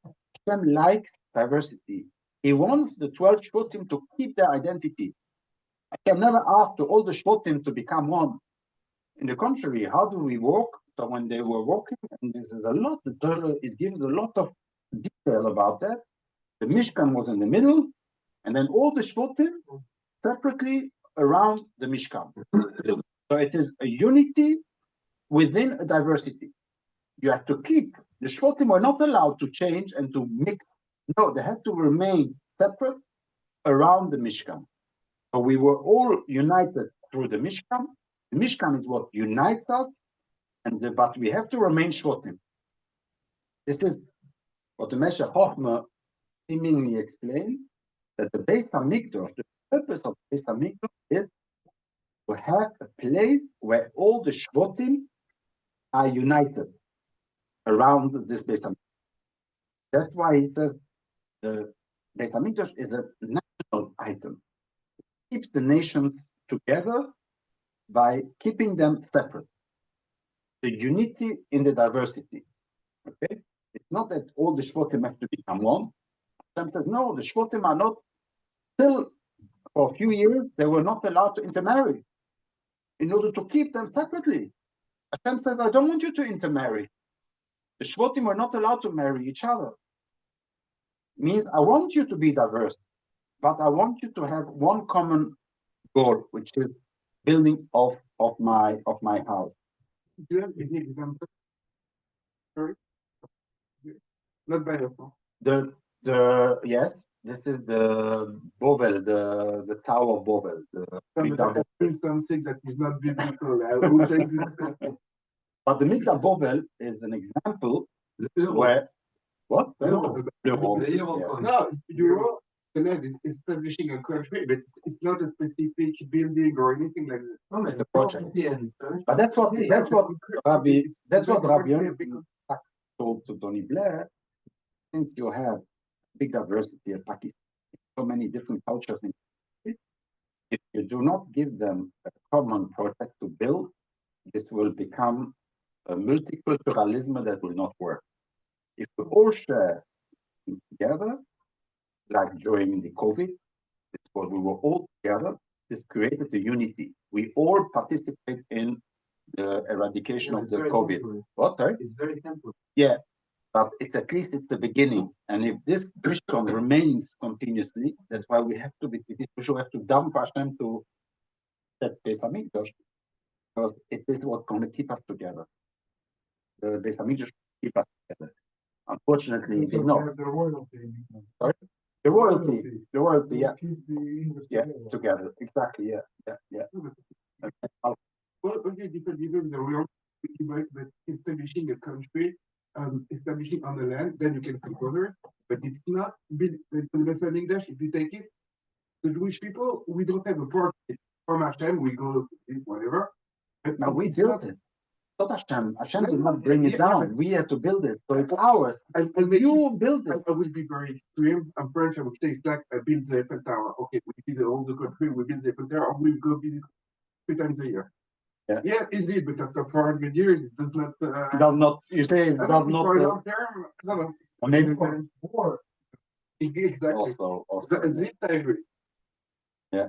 Hashem likes diversity. He wants the 12 Shvotim to keep their identity. Hashem never asked to all the Shvotim to become one. In the contrary, how do we walk? So when they were walking, and this is a lot, the Torah, it gives a lot of detail about that. The Mishkan was in the middle, and then all the Shvotim separately around the Mishkan. So it is a unity within a diversity. You have to keep, the Shvotim were not allowed to change and to mix. No, they had to remain separate around the Mishkan. So we were all united through the Mishkan. The Mishkan is what unites us, but we have to remain Shvotim. This is what the Meshech Chochmah seemingly explained, that the Beis HaMikdash, the purpose of Beis HaMikdash is to have a place where all the Shvotim are united around this Beis HaMikdash. That's why he says the Beis HaMikdash is a national item. It keeps the nations together by keeping them separate. The unity in the diversity. Okay? It's not that all the Shvotim have to become one. Hashem says, no, the Shvotim are not, still for a few years, they were not allowed to intermarry in order to keep them separately. Hashem says, I don't want you to intermarry. The Shvotim were not allowed to marry each other. Means I want you to be diverse, but I want you to have one common goal, which is building of my house. Do you have any example? Sorry? Not by yourself. Yes, this is the Bovel, the Tower of Bovel. That means something that is not biblical. I will take this. But the Mikdash Bovel is an example where what? No, No, Europe, the land is establishing a country, but it's not a specific building or anything like that. The project. But that's what Rabbi Yonah told to Tony Blair. Since you have big diversity in Pakistan, so many different cultures, if you do not give them a common project to build, this will become a multiculturalism that will not work. If we all share together, like during the COVID, because we were all together, this created a unity. We all participate in the eradication of the COVID. What, sorry? It's very simple. Yeah, but it's at least it's the beginning. And if this Mishkan remains continuously, that's why we have to be we have to daven for Hashem to set Beis Hamikdash, because it is what's going to keep us together. The Beis Hamikdash keep us together. Unfortunately, it did not. The royalty. Sorry? The royalty, yeah, Keep the English yeah, together. together, exactly, yeah. Well, okay, because even the real but establishing a country, establishing on the land, then you can take over. But it's not built the English. If you take it, the Jewish people, we don't have a port from Hashem. We go whatever. But Now we it's built not- it. Not Hashem. Hashem did not bring it down. We had to build it, so it's ours. And You build it. I will be very extreme. I'm French. I would say it's like I build the Eiffel Tower. Okay, we build all the country. We build the Eiffel Tower. Or we go visit 3 times a year. Yeah. Yeah, indeed. But after 400 years, it does not. Does not. You say it I does mean, not. for a long term. No. Or maybe War. Exactly. also. This I agree. Yeah.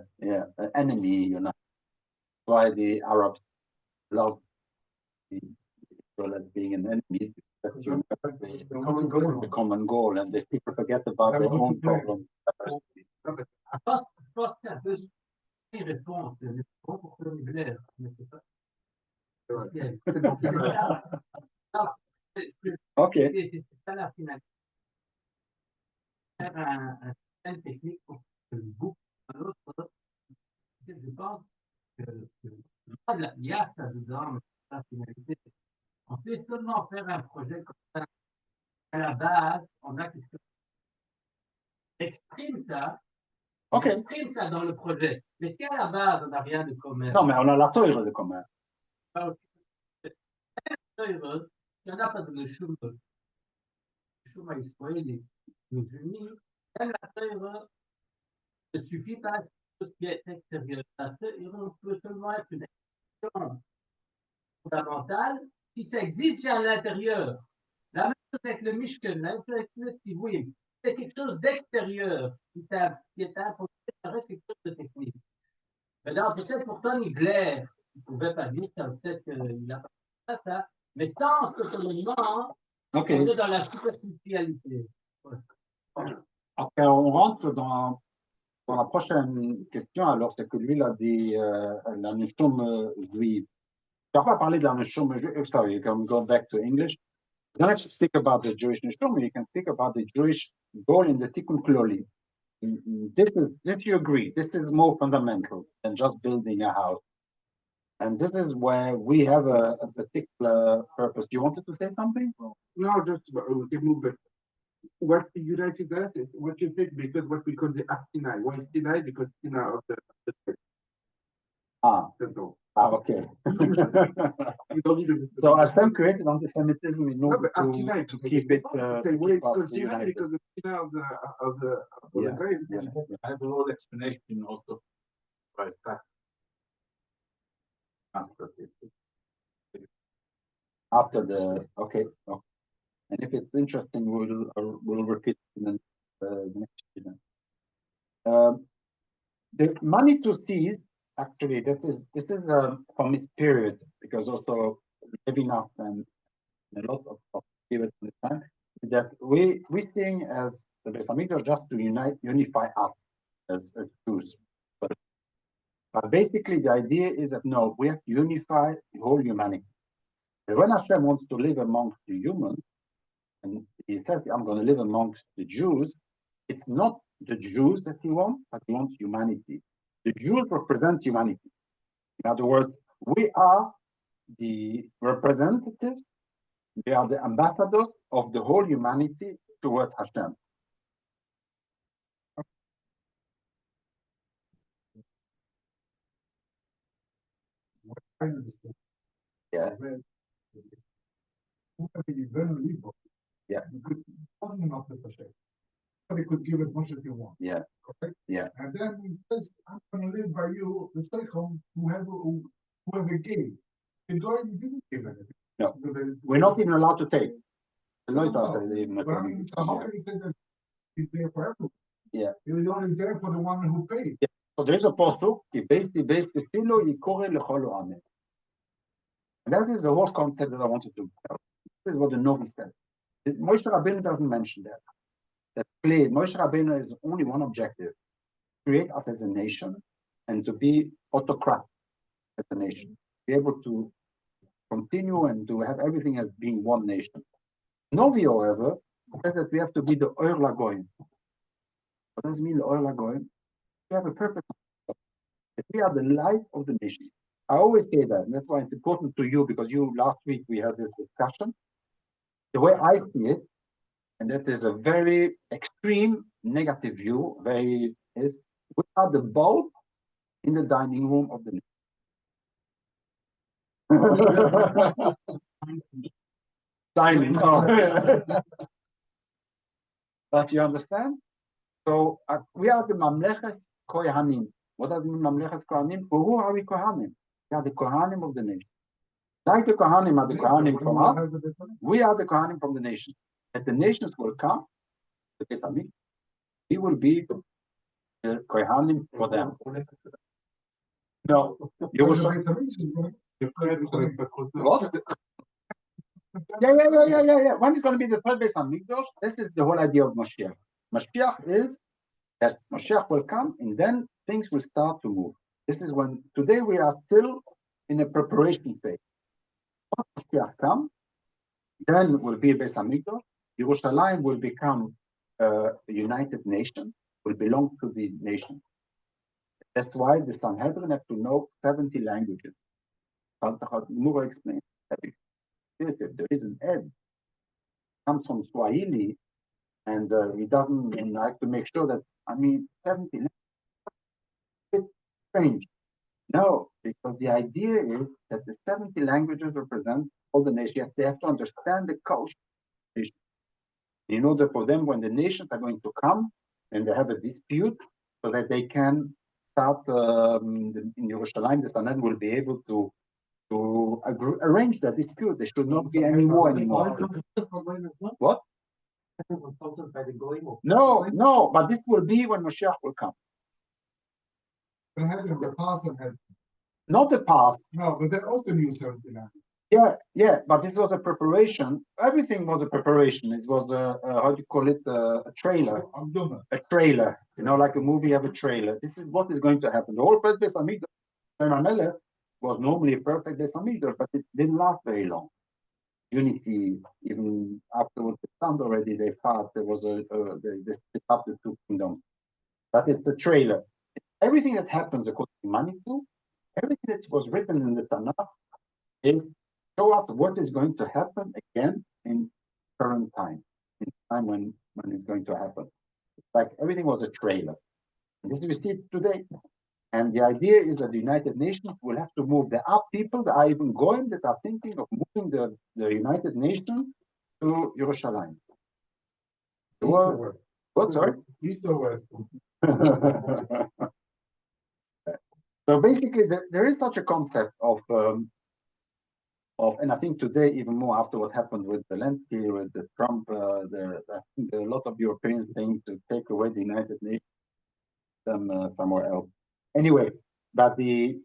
An enemy, you know. Why the Arabs love the Israel as being an enemy? That's the common goal, and if people forget about their own problems. À force, c'est un peu une réponse. C'est bon pour que l'on l'air, mais c'est pas. Okay. C'est ça la finalité. Faire un système technique pour que le groupe à l'autre. Je pense que il y a ça dedans, mais c'est la finalité. On peut seulement faire un projet comme ça. À la base, on a quelque chose. Exprime ça. Ok. Exprime ça dans le projet. Mais si à la base, on n'a rien de commun. Non, mais on a la Torah de commun. Heureuse, il n'y en a pas de le choum à Israël, les unis. Elle, la Torah ne suffit pas à tout ce qui est extérieur. La Torah peut seulement être une action fondamentale si ça existe à l'intérieur. La même chose avec le Mishkan, la même chose avec le Tivouim. C'est quelque chose d'extérieur qui est imposé, ça reste quelque chose de technique. Maintenant, peut-être pour Tony Blair, il ne pouvait pas dire ça, peut-être qu'il n'a pas fait ça, mais tant que seulement, Ok. on est dans la superficialité. Après, on rentre dans la prochaine question. Alors, c'est que lui, il a dit la Neshom juive. Je ne vais pas parler de la Neshom juive. Sorry, you can go back to English. You don't have to speak about the Jewish Neshom, you can speak about the Jewish goal in the Tikkun Kloli. This you agree, this is more fundamental than just building a house. And this is where we have a particular purpose. You wanted to say something? No, just we can move. But what the United does is what you think because what we call the Sinai. Why Sinai? Because Sinai of the that's all. Okay. We don't need to- So Hashem created anti-Semitism in No, order but Sinai to keep it okay, why it's keep us called Sinai? united. Because the Sinai of the Yeah. grave. Yeah. I have a whole explanation also. Right, that After the okay. And if it's interesting, we'll repeat in the next event. The Manitou sees actually this is from its period because also living up and a lot of periods in the time that we seeing as the Beis Hamikdash just to unify us as Jews. But basically the idea is that no, we have to unify the whole humanity. But when Hashem wants to live amongst the humans, and he says, I'm going to live amongst the Jews, it's not the Jews that he wants, but he wants humanity. The Jews represent humanity. In other words, we are the representatives, they are the ambassadors of the whole humanity towards Hashem. Yeah. Yeah. You could only not the percent. Somebody could give as much as you want. Yeah. Correct? Yeah. And then he says, I'm going to live by you, the Stoichum, whoever gave. The guy didn't give anything. No. So then- We're not even allowed to take. The No, laws no. are even But I mean, so how can you say that he's there for everyone? Yeah. He was only there for the one who paid. So there is a posuk, ki beis tefilo yikore lechol ha'amim. And that is the whole concept that I wanted to tell. This is what the Novi says. Moshe Rabbeinu doesn't mention that. That's clear. Moshe Rabbeinu is only one objective: create us as a nation and to be autocrat as a nation, be able to continue and to have everything as being one nation. Novi, however, says that we have to be the Oir Lagoyim. What does it mean, the Oir Lagoyim? We have a purpose. That we are the light of the nation. I always say that, and that's why it's important to you, because last week we had this discussion. The way I see it, and that is a very extreme negative view, we are the bulb in the dining room of the nation. Dining. But you understand? So we are the Mamlechet Kohanim. What does it mean, Mamlechet Kohanim? Who are we Kohanim? We are the Kohanim of the nation. Like the Kohanim are the Kohanim from us, we are the Kohanim from the nations. And the nations will come, we will be the Kohanim for them. No, you will what? Yeah. When it's going to be the third base on Mikdash, this is the whole idea of Mashiach. Mashiach is that Mashiach will come and then things will start to move. This is when, today we are still in a preparation phase. Once Mashiach comes, then will be Beis Hamikdash. Yerushalayim will become a united nation, will belong to the nation. That's why the Sanhedrin have to know 70 languages. Mura explained that if there is an Ed, comes from Swahili, and he doesn't, and I have to make sure that, 70 languages. It's strange. No, because the idea is that the 70 languages represent all the nations. They have to understand the culture. In order for them, when the nations are going to come and they have a dispute, so that they can start in Yerushalayim, the Sanhedrin will be able to arrange that dispute. There should not be any war anymore. What? No, but this will be when Mashiach will come. But having the past and had Not the past. no, but that also knew something. Yeah, but this was a preparation. Everything was a preparation. It was how do you call it? A trailer. I'm doing it. A trailer. Like a movie have a trailer. This is what is going to happen. The whole first Beis Hamikdash was normally a perfect Beis Hamikdash, but it didn't last very long. Unity, even afterwards, the sound already they fought. There was they split up the two kingdoms. But it's the trailer. Everything that happens according to Manitou, everything that was written in the Tanakh is show us what is going to happen again in current time, in time when it's going to happen. It's like everything was a trailer. And this we see today. And the idea is that the United Nations will have to move. There are people that are even going that are thinking of moving the United Nations to Yerushalayim. What, sorry? East or west? So basically, there is such a concept of, and I think today even more after what happened with Zelensky, with the Trump, I think there are a lot of Europeans saying to take away the United Nations somewhere else. Anyway, but the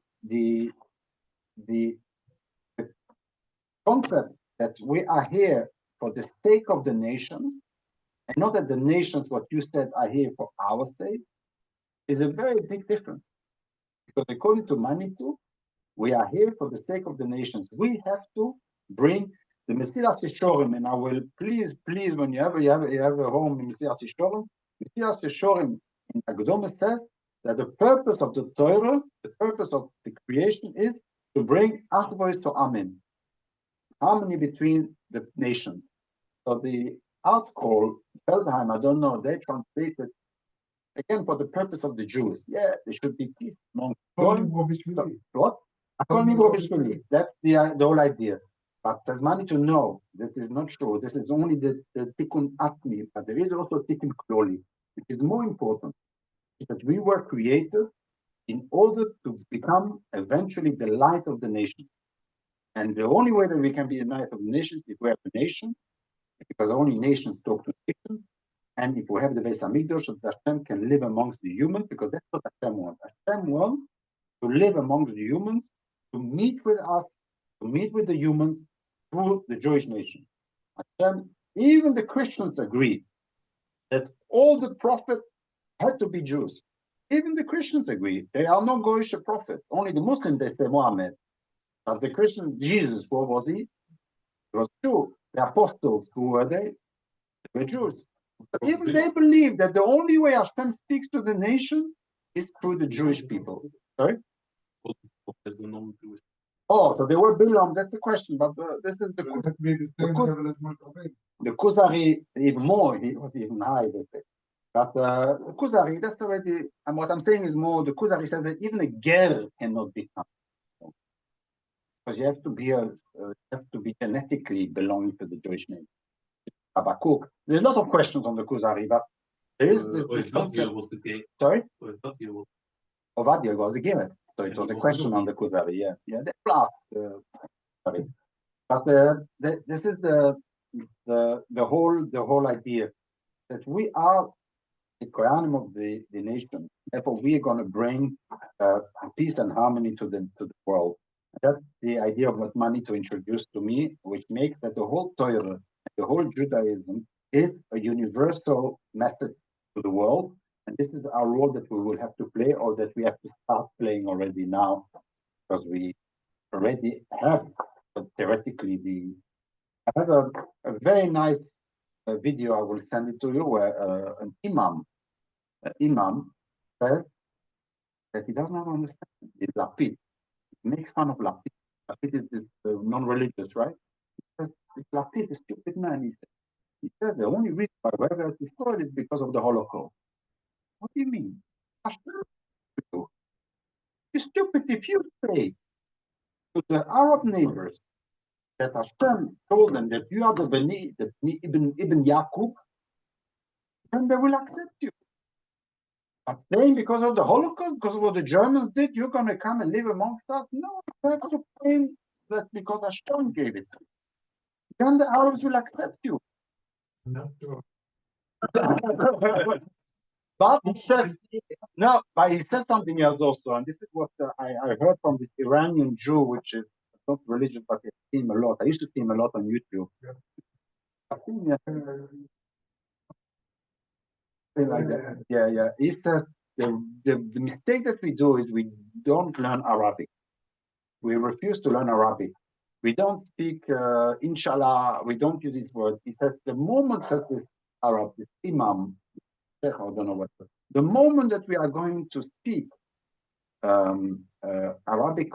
concept that we are here for the sake of the nations, and not that the nations, what you said, are here for our sake, is a very big difference. Because according to Manitou, we are here for the sake of the nations. We have to bring the Mesilas Yeshorim, and I will please, when you have a home in Mesilas Yeshorim in Agdoma says that the purpose of the Torah, the purpose of the creation is to bring Achvois to Amen, harmony between the nations. So the article, Feldheim, I don't know, they translated again for the purpose of the Jews. Yeah, there should be peace among what? That's the whole idea. But there's money to know this is not true. This is only the Tikkun Atmi, but there is also Tikkun Kloli, which is more important. Because we were created in order to become eventually the light of the nation. And the only way that we can be the light of the nations is if we have a nation, because only nations talk to nations. And if we have the Beis Hamikdash, so that Hashem can live amongst the humans, because that's what Hashem wants. Hashem wants to live amongst the humans, to meet with us, to meet with the humans through the Jewish nation. Hashem Even the Christians agree that all the prophets had to be Jews. Even the Christians agree. They are not Goyish prophets. Only the Muslims, they say Muhammad. But the Christians, Jesus, what was he? He was Jew. The apostles, who were they? They were Jews. But even they believe that the only way Hashem speaks to the nation is through the Jewish people. Sorry? Oh, so they were Bilam, that's the question. But this is the Kuzari, even more, he was even high, they say. But the Kuzari, that's already, and what I'm saying is more, the Kuzari says that even a ger cannot become. Because you have to be genetically belonging to the Jewish name. Habakkuk. There's a lot of questions on the Kuzari, but there is this concept. Sorry? Ovadia was the Gimel. So it was a question on the Kuzari, yeah. Yeah, they asked, sorry. But this is the whole idea that we are the Kohanim of the nation. Therefore, we are going to bring peace and harmony to the world. That's the idea of what Manitou introduced to me, which makes that the whole Torah, the whole Judaism is a universal message to the world. And this is our role that we will have to play, or that we have to start playing already now, because we already have theoretically I have a very nice video. I will send it to you, where an imam says that he does not understand. It's Lapid. He makes fun of Lapid. Lapid is this non-religious, right? He says, it's Lapid, a stupid man. He says the only reason why we have destroyed is because of the Holocaust. What do you mean? You're stupid if you say to the Arab neighbors that Hashem told them that you are the Ibn Yaqub, then they will accept you. But saying because of the Holocaust, because of what the Germans did, you're going to come and live amongst us? No, you have to claim that because Hashem gave it to you. Then the Arabs will accept you. Not sure. But he said, no, but he said something else also, and this is what I heard from this Iranian Jew, which is not religious, but I see him a lot. I used to see him a lot on YouTube. I've seen like that. Yeah. He said the mistake that we do is we don't learn Arabic. We refuse to learn Arabic. We don't speak inshallah. We don't use this word. He says the moment says this Arab, this imam, I don't know what. The moment that we are going to speak Arabic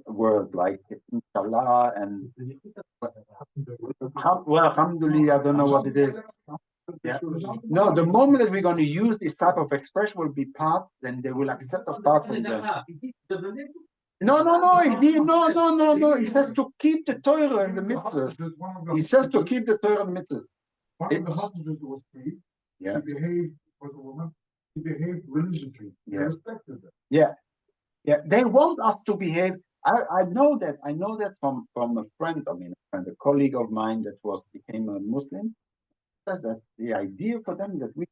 words like inshallah and well, alhamdulillah, I don't know what it is. Yeah. No, the moment that we're going to use this type of expression will be part, then they will accept us part from them. No. He says to keep the Torah and the mitzvahs. He says to keep the Torah and the mitzvahs. One of the husbands was free. Yeah. He behaved for the woman. He behaved religiously. They Yeah. respected that. Yeah. They want us to behave. I know that from a friend, a colleague of mine that became a Muslim, said that the idea for them that we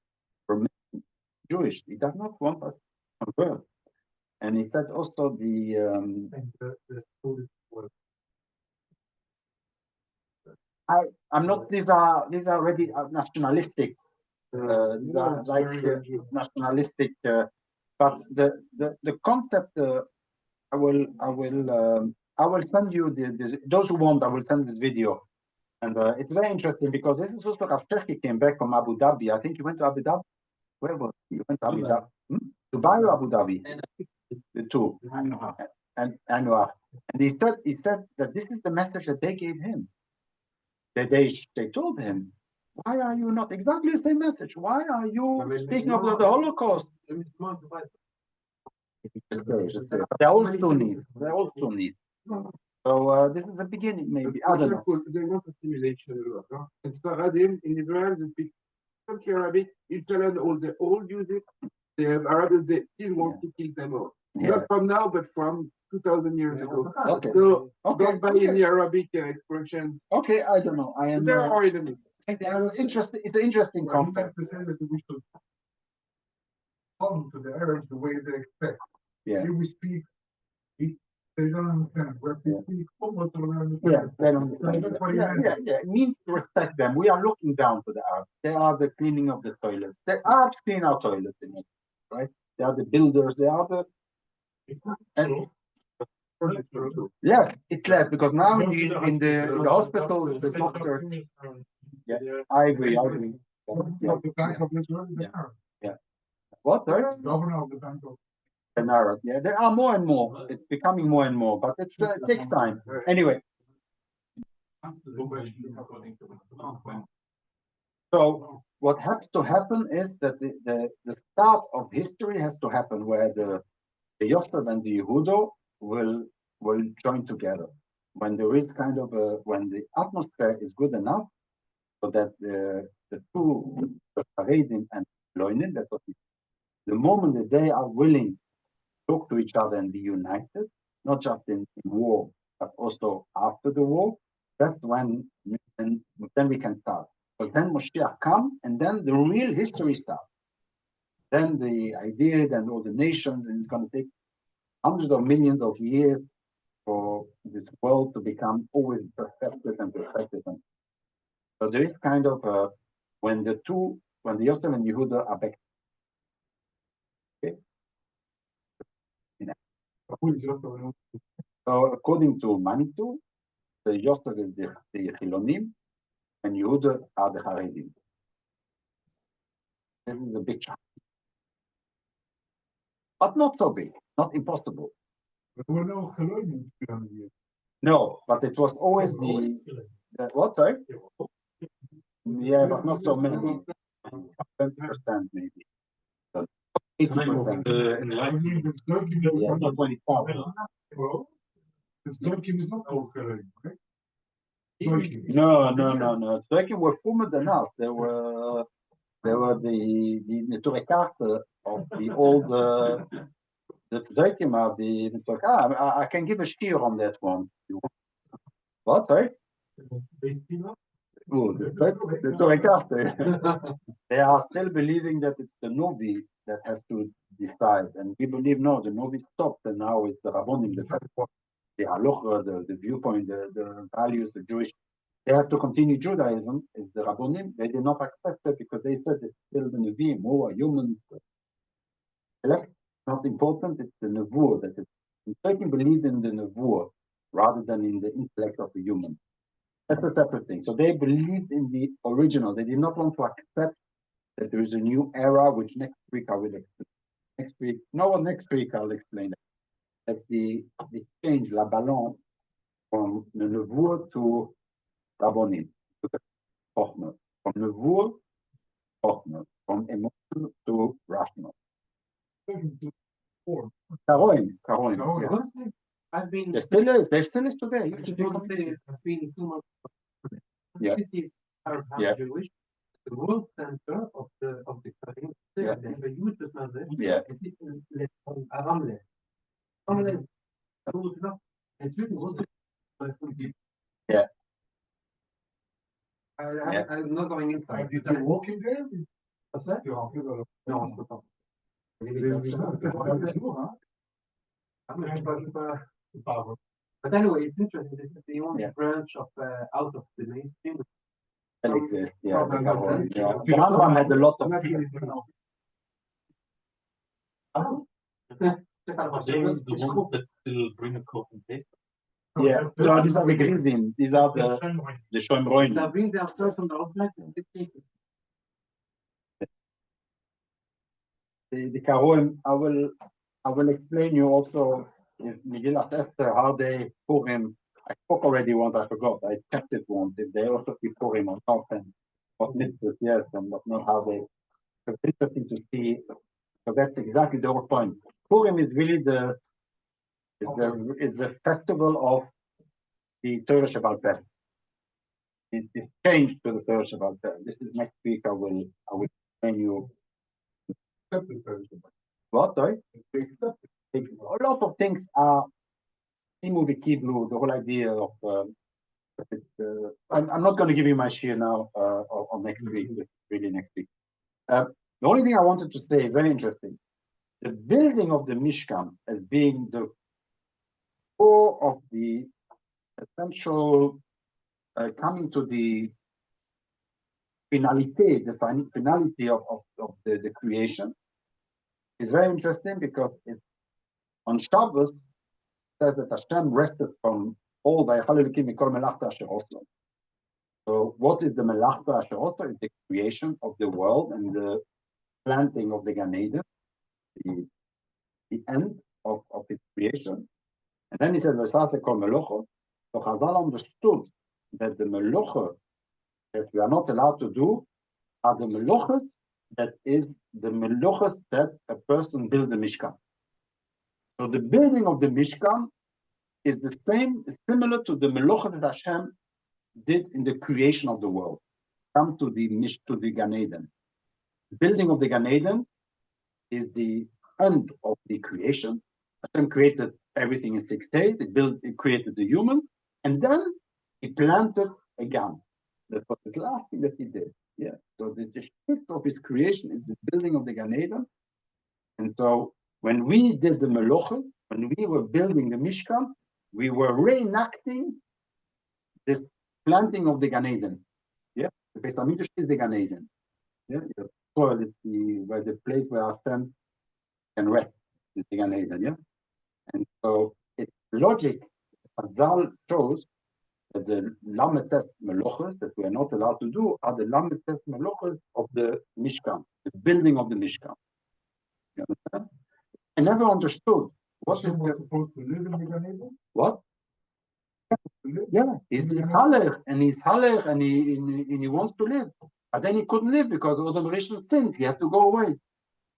remain Jewish. He does not want us to convert. And he said also I'm not. These are already nationalistic. These are like nationalistic. But the concept. I will send you those who want. I will send this video, and it's very interesting because this is also Rav Tzorech came back from Abu Dhabi. I think he went to Abu Dhabi. Where was he? He went to Abu Dhabi. Dubai or Abu Dhabi? The two. And Anwar. And he said that this is the message that they gave him. That they told him, why are you not exactly the same message? Why are you speaking of the Holocaust? They're all Sunnis. So this is the beginning, maybe. I don't know. They want assimilation a lot. Huh? And Faradim in Israel, they speak Turkish Arabic. Israel, they all use it. They have Arabic. They still want to kill them all. Yeah. Not from now, but from 2,000 years ago. Okay. So Okay. don't buy any Arabic expression. Okay, I don't know. I am. There are in the mix. It's an interesting Well, you concept. have to say that we should come to the Arabs the way they expect. Yeah. Here we speak They don't understand. But we speak almost don't understand. Yeah, they don't understand. That's what he Yeah, meant. yeah, yeah. It means to respect them. We are looking down to the Arabs. They are the cleaning of the toilets. The Arabs clean our toilets in it, right? They are the builders. They are the. And yes, it's less because now in the hospitals, the doctors. Yeah, I agree. I agree. Governor of the Bank of Israel, the Arab. What? Sorry? Governor of the Bank of An Arab. Yeah, there are more and more. It's becoming more and more, but it takes time. Anyway, so what has to happen is that the start of history has to happen where the Yosef and the Yehudo will join together. When there is kind of when the atmosphere is good enough so that the two, the Haredim and Loinin, that's what the moment that they are willing to talk to each other and be united, not just in war, but also after the war, that's when then we can start. But then Moshiach comes, and then the real history starts. Then the idea, then all the nations, and it's going to take hundreds of millions of years for this world to become always perfected and perfected. So there is kind of when the Yosef and Yehuda are back. Okay. So according to Manitou, the Yosef is the Chilonim, and Yehuda are the Haredim. This is a big chunk. But not so big, not impossible. There were no Chelonians 300 years. No, but it was always the what, sorry? Yeah, but not so many. 20% maybe. So 80%. Yeah, not 25. Well, the Tzorechim is not called Chelonim, right? No. Tzorechim were former than us. They were the Tzorech of the old the Tzorechim are the Tzorech. I can give a steer on that one. What, sorry? Oh, the Tzorech. They are still believing that it's the Novi that has to decide, and we believe no, the Novi stopped, and now it's the Rabbonim, the Halacha, the viewpoint, the values, the Jewish. They have to continue Judaism. It's the Rabbonim. They did not accept it because they said it's still the Nevi'im, who are humans. Elect, not important. It's the Nevuah that is. Taking believe in the Nevuah rather than in the intellect of the human. That's a separate thing. So they believed in the original. They did not want to accept that there is a new era, which next week I will explain. Next week I'll explain it. That's the change, la balance, from the Nevuah to Rabbonim, to the Chochmah. From Nevuah, Chochmah. From emotional to rational. Karoim. Yeah. I've been. There still is today. I've been 2 months. Yeah. Cities are Yeah. Jewish. The world center of the country. Yeah. They have a huge business. Yeah. It is in Ramle. Ramle. Yeah. I'm not going inside. Did you walk in there? What's that? No. But anyway, it's interesting. This is the only branch of out of the mainstream. Still exists. Yeah. The other one had a lot of. They are the ones that still bring a coat and tape. Yeah. No, these are the Grizim. These are the Shomroim. They bring their stuff from the outside and big cases. The Karoim, I will explain you also in Megillat Esther how they Purim. I spoke already once, I forgot. I checked it once. If they also keep Purim on top and what mitzvahs, yes, and what not how they. It's interesting to see. So that's exactly the whole point. Purim is really the festival of the Torah Shabbat Peh. It is changed to the Torah Shabbat Peh. This is next week. I will explain you. What? Sorry? A lot of things are the Kiblu, the whole idea of I'm not going to give you my share now on next week, really next week. The only thing I wanted to say, very interesting, the building of the Mishkan as being core of the essential coming to the finality, finality of the creation is very interesting because it's on Shabbos says that Hashem rested from all the Mikol Melachta Asher Oso. So what is the Melachta Asher Oso? It's the creation of the world and the planting of the Gan Eden, the end of its creation. And then he said, V'sase kol melocho. So Chazal understood that the melocha that we are not allowed to do are the melochas that is the melochas that a person builds the Mishkan. So the building of the Mishkan is the same, similar to the melocha that Hashem did in the creation of the world. Come to the Gan Eden. The building of the Gan Eden is the end of the creation. Hashem created everything in 6 days. It created the human, and then he planted a gan. That was the last thing that he did. Yeah. So the shift of his creation is the building of the Gan Eden. And so when we did the melochas, when we were building the Mishkan, we were reenacting this planting of the Gan Eden. Yeah. The Beis Hamikdash is the Gan Eden. Yeah. The soil is the place where Hashem can rest. Is the Gan Eden. Yeah. And so it's logic. Chazal shows that the Lametes Melochas that we are not allowed to do are the Lametes Melochas of the Mishkan, the building of the Mishkan. You understand? I never understood what is supposed to live in the Gan Eden? what? Yeah, he's Halech and he wants to live, but then he couldn't live because Adam Rishon sinned. He had to go away.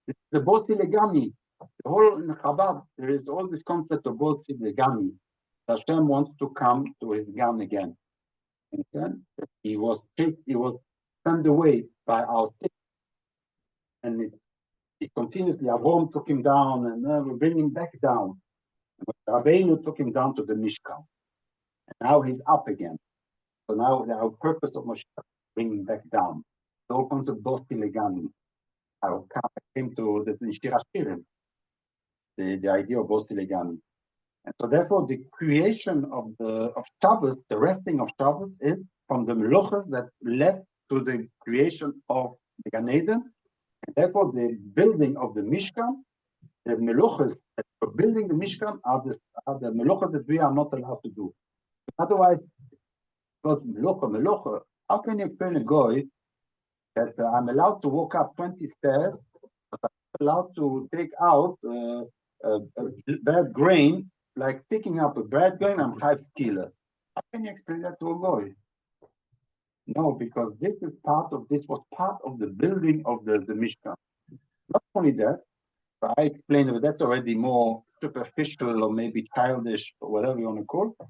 It's the Bosi Legami. The whole in Chabad, there is all this concept of Bosi Legami. Hashem wants to come to his Gan again. And then he was sent away by our sin. And he continuously, Avram took him down and we bring him back down. Rabbeinu took him down to the Mishkan. And now he's up again. So now our purpose of Moshe is bring him back down. The whole concept of Bosi Legami. I came to the Shir HaShirim, the idea of Bosi Legami. And so therefore the creation of Shabbos, the resting of Shabbos is from the melochas that led to the creation of the Gan Eden. And therefore the building of the Mishkan, the melochas that for building the Mishkan are the melochas that we are not allowed to do. Otherwise, because melocha, how can you explain a goy that I'm allowed to walk up 20 stairs, but I'm allowed to take out a bad grain, like picking up a bad grain, I'm 5 kilo. How can you explain that to a goy? No, because this was part of the building of the Mishkan. Not only that, but I explained that that's already more superficial or maybe childish or whatever you want to call it.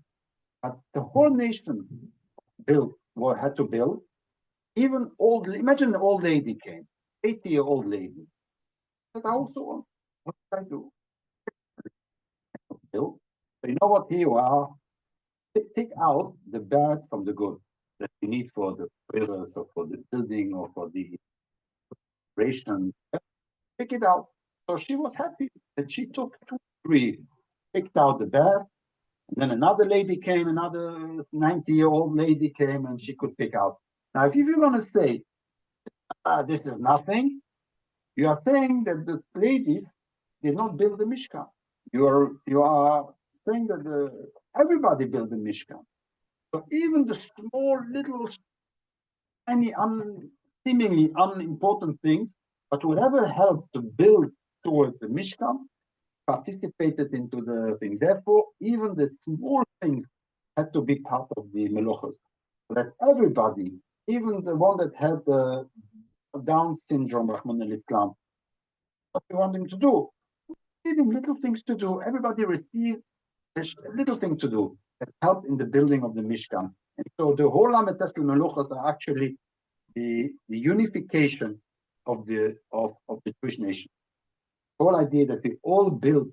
But the whole nation had to build. Even imagine an old lady came, 80-year-old lady. But I also want, what should I do? Build. So you know what? Here you are. Take out the bad from the good that you need for the prayers or for the building or for the operation. Take it out. So she was happy that she took 2, 3, picked out the bad. And then another lady came, another 90-year-old lady came, and she could pick out. Now, if you're going to say, this is nothing, you are saying that the ladies did not build the Mishkan. You are saying that everybody built the Mishkan. So even the small, little, any seemingly unimportant things, but whatever helped to build towards the Mishkan, participated into the thing. Therefore, even the small things had to be part of the melochas. So that everybody, even the one that had the Down syndrome, Rahman al-Islam, what we want him to do, give him little things to do. Everybody received a little thing to do that helped in the building of the Mishkan. And so the whole Lametes Melochas are actually the unification of the Jewish nation. The whole idea that we all built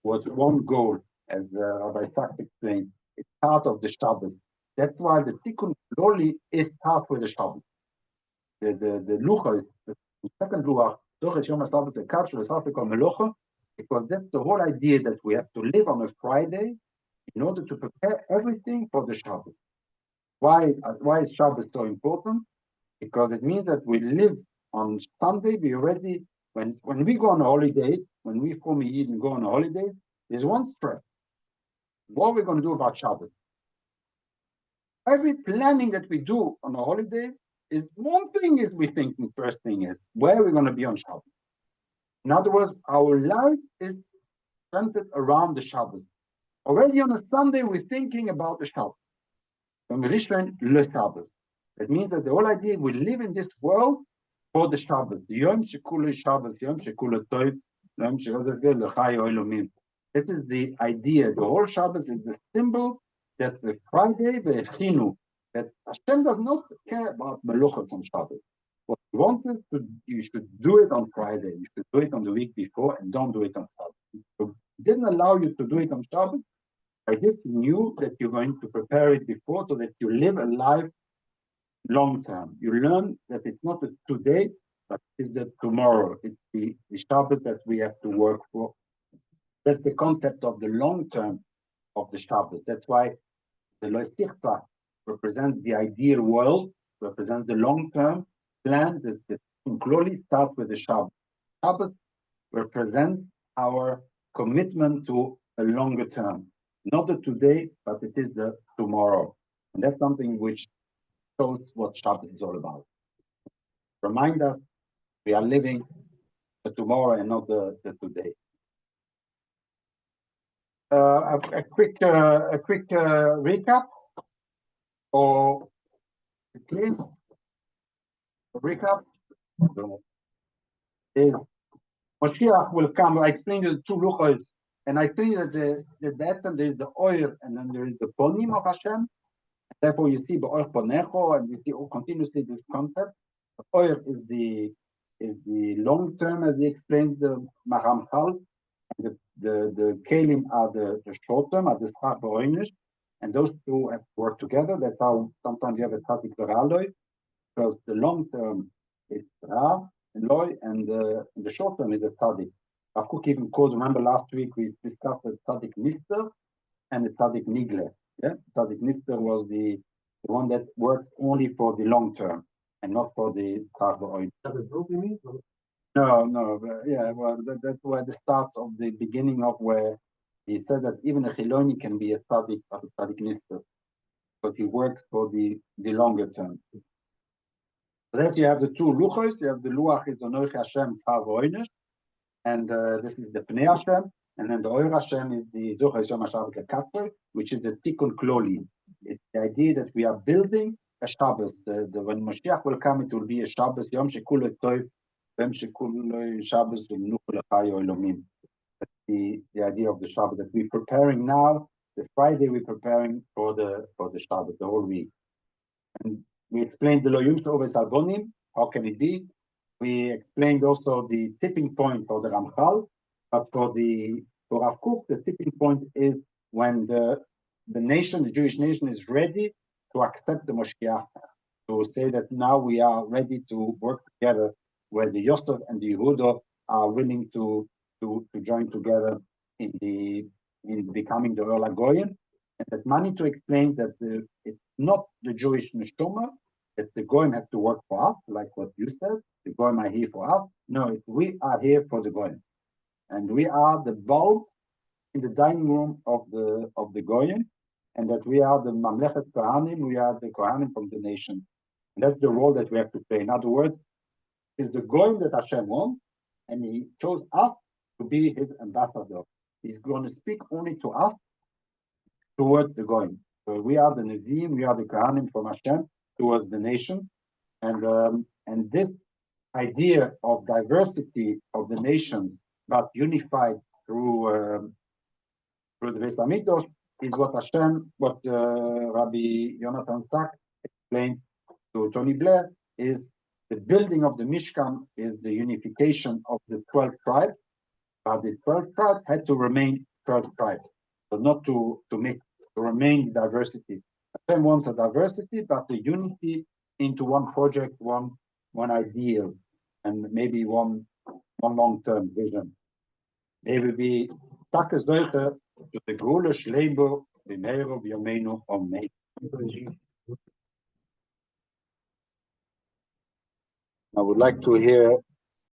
was one goal, as Rabbi Sachs explained. It's part of the Shabbos. That's why the Tikkun Loli is part with the Shabbos. The Lucha is the second Luach, because that's the whole idea that we have to live on a Friday in order to prepare everything for the Shabbos. Why is Shabbos so important? Because it means that we live on Sunday. We already, when we go on holidays, when we form a Yid and go on holidays, there's one stress. What are we going to do about Shabbos? Every planning that we do on a holiday is one thing is we thinking first thing is where are we going to be on Shabbos? In other words, our life is centered around the Shabbos. Already on a Sunday, we're thinking about the Shabbos. From Rishon le Shabbos. That means that the whole idea we live in this world for the Shabbos. Yom Shekule Shabbos, Yom Shekule Tov, Yom Shekule L'chai Oilomim. This is the idea. The whole Shabbos is the symbol that the Friday, the Chinu, that Hashem does not care about Meluchot on Shabbos. What he wants is you should do it on Friday. You should do it on the week before and don't do it on Shabbos. So he didn't allow you to do it on Shabbos. I just knew that you're going to prepare it before so that you live a life long term. You learn that it's not the today, but it's the tomorrow. It's the Shabbos that we have to work for. That's the concept of the long term of the Shabbos. That's why the Loisichta represents the ideal world, represents the long term plan that clearly starts with the Shabbos. Shabbos represents our commitment to a longer term. Not the today, but it is the tomorrow. And that's something which shows what Shabbos is all about. Remind us we are living the tomorrow and not the today. A quick recap or clean recap is Moshiach will come. I explained the two luchos, and I explained that there is the oil and then there is the ponim of Hashem. Therefore, you see Be'or Ponecho, and you see continuously this concept. The oil is the long term, as he explains the Mahamchal. The Kelim are the short term, are the Schach Be'oinish, and those two have to work together. That's how sometimes you have a Tzadik Veraloi, because the long term is Ra and Loi, and the short term is a Tzadik. Avkuk even calls, remember last week we discussed the Tzadik Nister and the Tzadik Nigle. Yeah, Tzadik Nister was the one that worked only for the long term and not for the Schach Be'oinish. No, yeah, well, that's where the start of the beginning of where he said that even a Chiloni can be a tzaddik, but a tzaddik nister, because he works for the longer term. So that you have the two luchos. You have the luach is Onoich Hashem Chavoinish, and this is the Pnei Hashem, and then the Oir Hashem is the Zoch Hashem Hashem Katzer, which is the Tikkun Kloli. It's the idea that we are building a Shabbos. When Moshiach will come, it will be a Shabbos Yom Shekule Tov. That's the idea of the Shabbat that we're preparing now. The Friday we're preparing for the Shabbat, the whole week. And we explained the Lo Yum Oves Albonim. How can it be? We explained also the tipping point for the Ramchal, but for Rav Kook, the tipping point is when the nation, the Jewish nation, is ready to accept the Moshiach, to say that now we are ready to work together, where the Yosef and the Yehuda are willing to join together in becoming the Ola Goyim, and that Manitou explains that it's not the Jewish neshama, that the Goyim have to work for us, like what you said. The Goyim are here for us. No, we are here for the Goyim, and we are the bulb in the dining room of the Goyim, and that we are the Mamlechet Kohanim. We are the Kohanim from the nation, and that's the role that we have to play. In other words, is the Goyim that Hashem wants, and He chose us to be His ambassador. He's going to speak only to us towards the Goyim. So we are the Nevi'im, we are the Kohanim from Hashem towards the nation, and this idea of diversity of the nations, but unified through the Beis Hamikdash, is what Rabbi Jonathan Sachs explained to Tony Blair, is the building of the Mishkan is the unification of the 12 tribes, but the 12 tribes had to remain 12 tribes, so not to remain diversity. Hashem wants a diversity, but the unity into one project, one ideal, and maybe one long-term vision. Maybe be Takke Zeuche to the Grulish labor במהרה בימינו אמן. I would like to hear